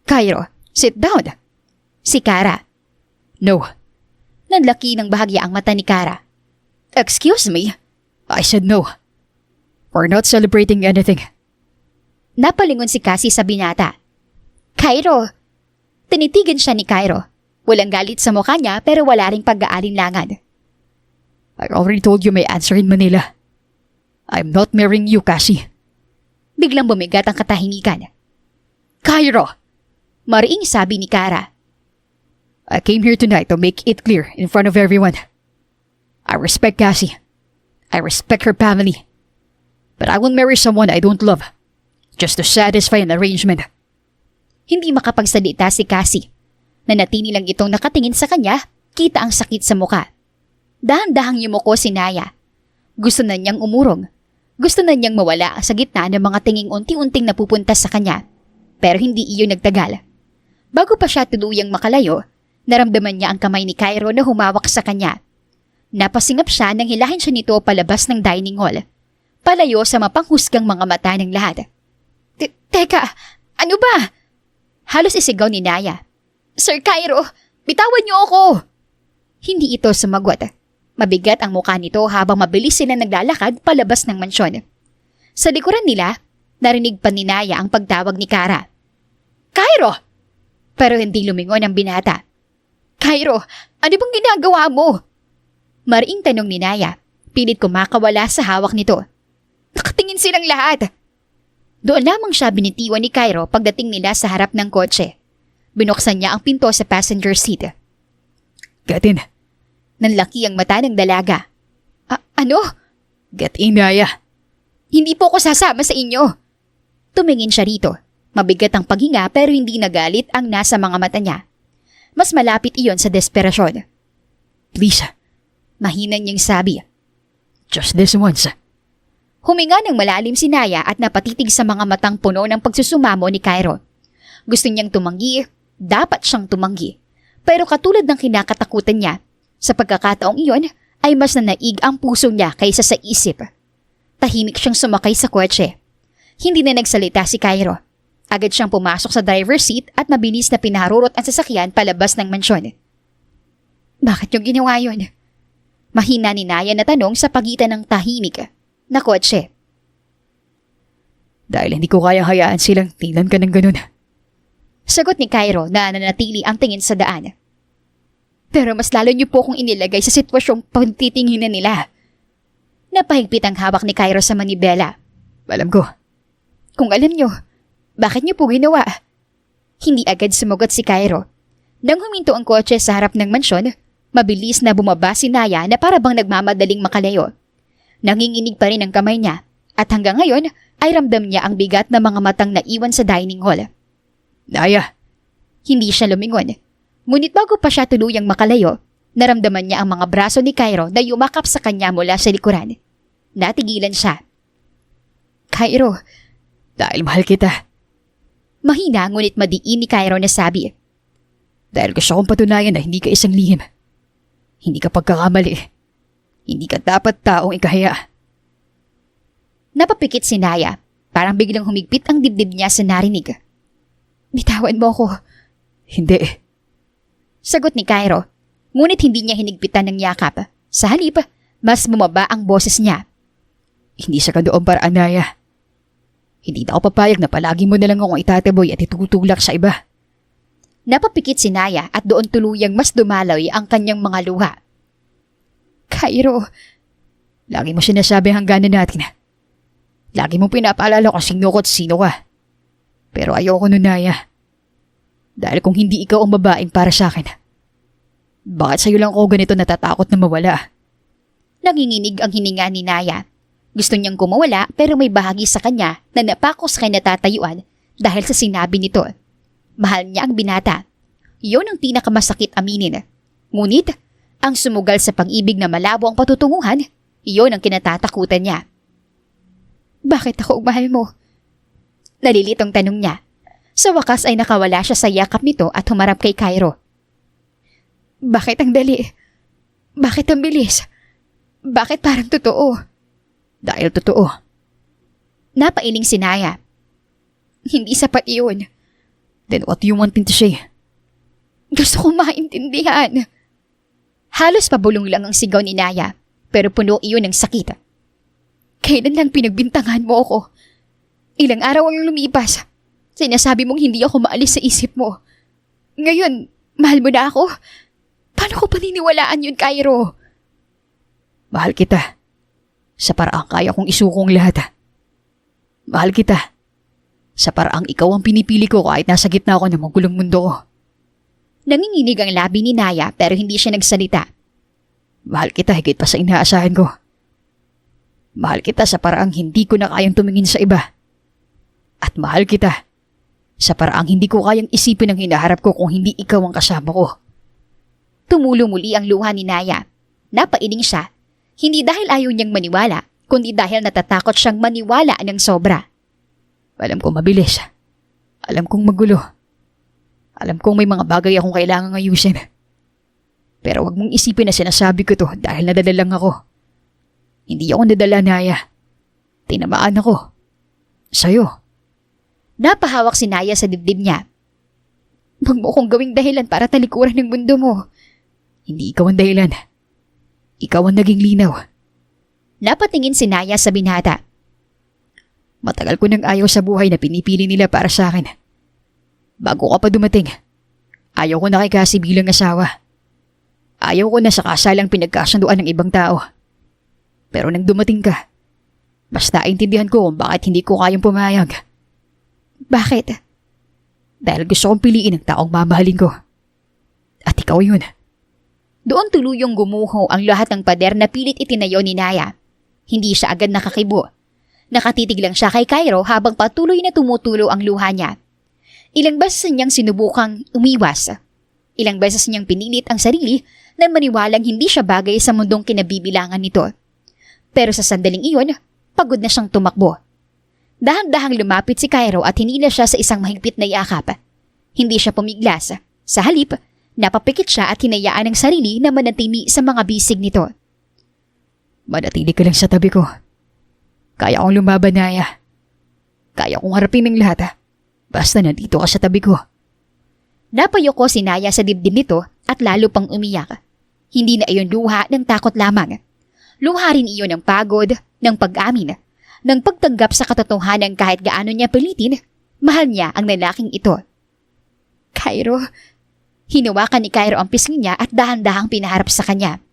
Cairo, sit down. Si Kara. No. Nanlaki ng bahagya ang mata ni Kara. Excuse me? I said no. We're not celebrating anything. Napalingon si Cassie sa binata. Cairo! Tinitigan siya ni Cairo. Walang galit sa mukha niya pero wala ring pag-aalinlangan. I already told you my answer in Manila. I'm not marrying you, Cassie. Biglang bumigat ang katahimikan. Cairo! Mariing sabi ni Kara. I came here tonight to make it clear in front of everyone. I respect Cassie. I respect her family. But I won't marry someone I don't love. Just to satisfy an arrangement. Hindi makapagsalita si Cassie. Nanatili lang itong nakatingin sa kanya, kita ang sakit sa muka. Dahan-dahang yumuko si Naya. Gusto na niyang umurong. Gusto na niyang mawala sa gitna ng mga tinging unti-unting napupunta sa kanya. Pero hindi iyon nagtagal. Bago pa siya tuluyang makalayo, naramdaman niya ang kamay ni Cairo na humawak sa kanya. Napasingap siya nang hilahin siya nito palabas ng dining hall. Palayo sa mapanghusgang mga mata ng lahat. Teka, ano ba? Halos isigaw ni Naya. Sir Cairo, bitawan niyo ako! Hindi ito sumagot. Mabigat ang mukha nito habang mabilis sila naglalakad palabas ng mansyon. Sa likuran nila, narinig pa ni Naya ang pagtawag ni Kara. Cairo! Pero hindi lumingon ang binata. Cairo, ano bang ginagawa mo? Mariing tanong ni Naya, pilit kumakawala sa hawak nito. Nakatingin silang lahat. Doon lamang siya binitiwan ni Cairo pagdating nila sa harap ng kotse. Binuksan niya ang pinto sa passenger seat. Get in. Nanlaki ang mata ng dalaga. Ano? Get in, Naya. Hindi po ako sasama sa inyo. Tumingin siya rito. Mabigat ang paghinga pero hindi nagalit ang nasa mga mata niya. Mas malapit iyon sa desperasyon. Please. Mahina niyang sabi. Just this once. Huminga ng malalim si Naya at napatitig sa mga matang puno ng pagsusumamo ni Cairo. Gusto niyang tumanggi, dapat siyang tumanggi. Pero katulad ng kinakatakutan niya, Sa pagkakataong iyon ay mas nanaig ang puso niya kaysa sa isip. Tahimik siyang sumakay sa kotse. Hindi na nagsalita si Cairo. Agad siyang pumasok sa driver's seat at mabilis na pinarurot ang sasakyan palabas ng mansyon. Bakit yung ginawa yun? Mahina ni Naya na tanong sa pagitan ng tahimik na kotse. Dahil hindi ko kaya hayaan silang tingnan ka ng ganun. Sagot ni Cairo na nanatili ang tingin sa daan. Pero mas lalo niyo po kung inilagay sa sitwasyong pagtitinginan nila. Napahigpit ang hawak ni Cairo sa manibela. Alam ko. Kung alam niyo, bakit niyo po ginawa? Hindi agad sumagot si Cairo. Nang huminto ang kotse sa harap ng mansyon, mabilis na bumaba si Naya na para bang nagmamadaling makalayo. Nanginginig pa rin ang kamay niya at hanggang ngayon ay ramdam niya ang bigat na mga matang naiwan sa dining hall. Naya! Hindi siya lumingon. Ngunit bago pa siya tuluyang makalayo, naramdaman niya ang mga braso ni Cairo na yumakap sa kanya mula sa likuran. Natigilan siya. Cairo, Dahil mahal kita. mahina ngunit madiin ni Cairo na sabi. Dahil gusto kong patunayan na hindi ka isang lihim. Hindi ka pagkakamali. Hindi ka dapat taong ikahiya. Napapikit si Naya. Parang biglang humigpit ang dibdib niya sa narinig. Bitawan mo ko. Hindi. Sagot ni Cairo. Ngunit hindi niya hinigpitan ng yakap. Sa halip, mas bumaba ang boses niya. Hindi sa kadoong paraan, Naya. Hindi na ako papayag na palagi mo na lang akong itataboy at itutulak sa iba. Napapikit si Naya at doon tuluyang mas dumaloy ang kanyang mga luha. Cairo, Lagi mo sinasabi hangganan natin. Lagi mo pinapaalala kung sino ko at sino ka. Pero ayoko nun, Naya. Dahil kung hindi ikaw ang babaeng para sa akin, bakit sa'yo lang ako ganito natatakot na mawala? nanginginig ang hininga ni Naya. Gusto niyang kumawala pero may bahagi sa kanya na napakos kay natatayuan dahil sa sinabi nito. Mahal niya ang binata. Iyon ang pinakamasakit aminin. Ngunit, ang sumugal sa pag-ibig na malabo ang patutunguhan, iyon ang kinatatakutan niya. Bakit ako mahal mo? Nalilitong tanong niya. Sa wakas ay nakawala siya sa yakap nito at humarap kay Cairo. Bakit ang dali? Bakit ang bilis? Bakit parang totoo? Dahil totoo. Napailing si Naya. Hindi sapat iyon. Then what do you want me to say? Gusto kong maintindihan. Halos pabulong lang ang sigaw ni Naya, pero puno iyon ng sakit. Kailan lang pinagbintangan mo ako? Ilang araw ang lumipas. Sinasabi mong hindi ako maalis sa isip mo. Ngayon, mahal mo na ako? Paano ko paniniwalaan yun, Cairo? Mahal kita. Sa paraang kaya kong isukong lahat. Mahal kita. Sa paraang ikaw ang pinipili ko kahit nasa gitna ako ng magulong mundo ko. Nanginginig ang labi ni Naya pero hindi siya nagsalita. Mahal kita higit pa sa inaasahan ko. Mahal kita sa paraang hindi ko na kayang tumingin sa iba. At mahal kita sa paraang hindi ko kayang isipin ang hinaharap ko kung hindi ikaw ang kasama ko. Tumulo muli ang luha ni Naya. Napailing siya. Hindi dahil ayaw niyang maniwala, kundi dahil natatakot siyang maniwala ng sobra. Alam kong mabilis. Alam kong magulo. Alam kong may mga bagay akong kailangang ayusin. Pero wag mong isipin na sinasabi ko to dahil nadala lang ako. Hindi ako nadala, Naya. Tinamaan ako. Sa'yo. Napahawak si Naya sa dibdib niya. Huwag mo kong gawing dahilan para talikuran ng mundo mo. Hindi ikaw ang dahilan. Ikaw ang naging linaw. Napatingin si Naya sa binata. Matagal ko nang ayaw sa buhay na pinipili nila para sa akin. Bago ka pa dumating, ayaw ko na kay Cassie bilang asawa. Ayaw ko na sa kasalang pinagkasunduan ng ibang tao. Pero nang dumating ka, mas naintindihan ko kung bakit hindi ko kayang pumayag. Bakit? Dahil gusto kong piliin ang taong mamahalin ko. At ikaw yun. Doon tuluyong gumuho ang lahat ng pader na pilit itinayo ni Naya. Hindi siya agad nakakibo. Nakatitig lang siya kay Cairo habang patuloy na tumutulo ang luha niya. Ilang beses niyang sinubukang umiwas. Ilang beses niyang pinilit ang sarili na maniwalang hindi siya bagay sa mundong kinabibilangan nito. Pero sa sandaling iyon, pagod na siyang tumakbo. Dahan-dahang lumapit si Cairo at hinila siya sa isang mahigpit na yakap. Hindi siya pumiglas. Sa halip, Napapikit siya at hinayaan ang sarili na manatili sa mga bisig nito. Manatili ka lang sa tabi ko. Kaya kong lumaban, Naya. Kaya kong harapin ng lahat. Basta nandito ka sa tabi ko. Napayoko si Naya sa dibdib nito at lalo pang umiyak. Hindi na iyon luha ng takot lamang. Luha rin iyon ng pagod, ng pag-amin, ng pagtanggap sa katotohanan kahit gaano niya pilitin, mahal niya ang lalaking ito. Cairo. Hinawakan ni Cairo ang pisngi niya at dahan-dahang pinaharap sa kanya.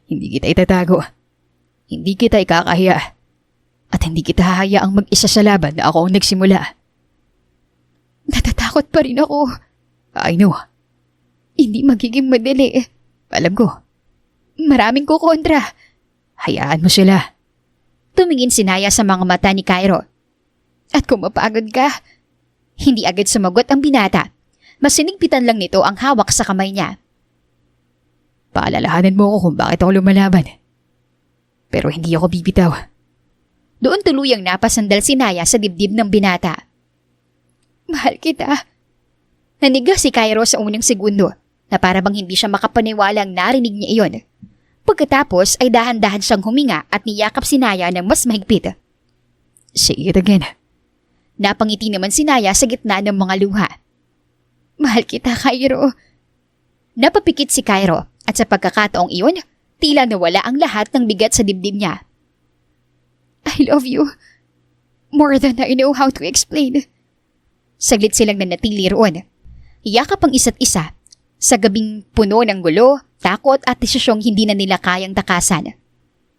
Hindi kita itatago. Hindi kita ikakahiya. At hindi kita hahayaang mag-isa sa laban na ako ang nagsimula. Natatakot pa rin ako. I know. Hindi magiging madali. Alam ko. Maraming kukontra. Hayaan mo sila. Tumingin si Naya sa mga mata ni Cairo. At kung mapagod ka, hindi agad sumagot ang binata. Mas sinigpitan lang nito ang hawak sa kamay niya. Paalalahanan mo ako kung bakit ako lumalaban. Pero hindi ako bibitaw. Doon tuluyang napasandal si Naya sa dibdib ng binata. Mahal kita. Naniga si Cairo sa unang segundo na para bang hindi siya makapaniwalang narinig niya iyon. Pagkatapos ay dahan-dahan siyang huminga at niyakap si Naya ng mas mahigpit. Say it again. Napangiti naman si Naya sa gitna ng mga luha. Mahal kita, Cairo. Napapikit si Cairo at sa pagkakataong iyon, tila nawala ang lahat ng bigat sa dibdib niya. I love you. More than I know how to explain. Saglit silang nanatili roon. Yakap ang isa't isa. Sa gabing puno ng gulo, takot at desisyong hindi na nila kayang takasan.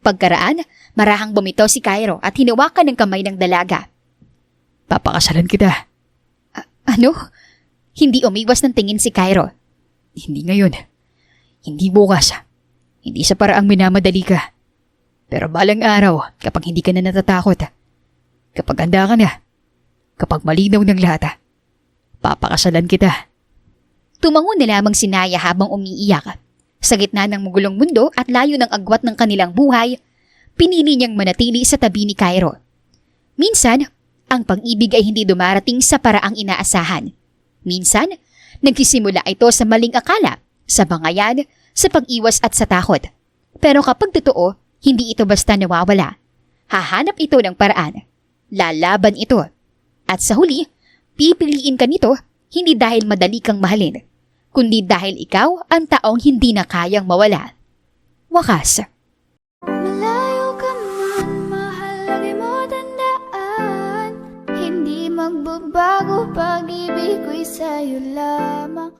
Pagkaraan, marahang bumitaw si Cairo at hinawakan ng kamay ng dalaga. Papakasalan kita. Ano? Hindi umiwas ng tingin si Cairo. Hindi ngayon. Hindi bukas. Hindi sa paraang minamadali ka. Pero balang araw, kapag hindi ka na natatakot, kapag handa ka na, kapag malinaw ng lahat, papakasalan kita. Tumango na lamang si Naya habang umiiyak. Sa gitna ng magulong mundo at layo ng agwat ng kanilang buhay, pinili niyang manatili sa tabi ni Cairo. Minsan, ang pag-ibig ay hindi dumarating sa paraang inaasahan. Minsan, nagsisimula ito sa maling akala, sa bangayan, sa pag-iwas at sa takot. Pero kapag totoo, hindi ito basta nawawala. Hahanap ito ng paraan. Lalaban ito. At sa huli, pipiliin ka nito hindi dahil madali kang mahalin, kundi dahil ikaw ang taong hindi na kayang mawala. Wakas. Malayo ka man, mahal, lagi mo tandaan. Hindi magbabago, pag-ibig ko'y sa'yo lamang.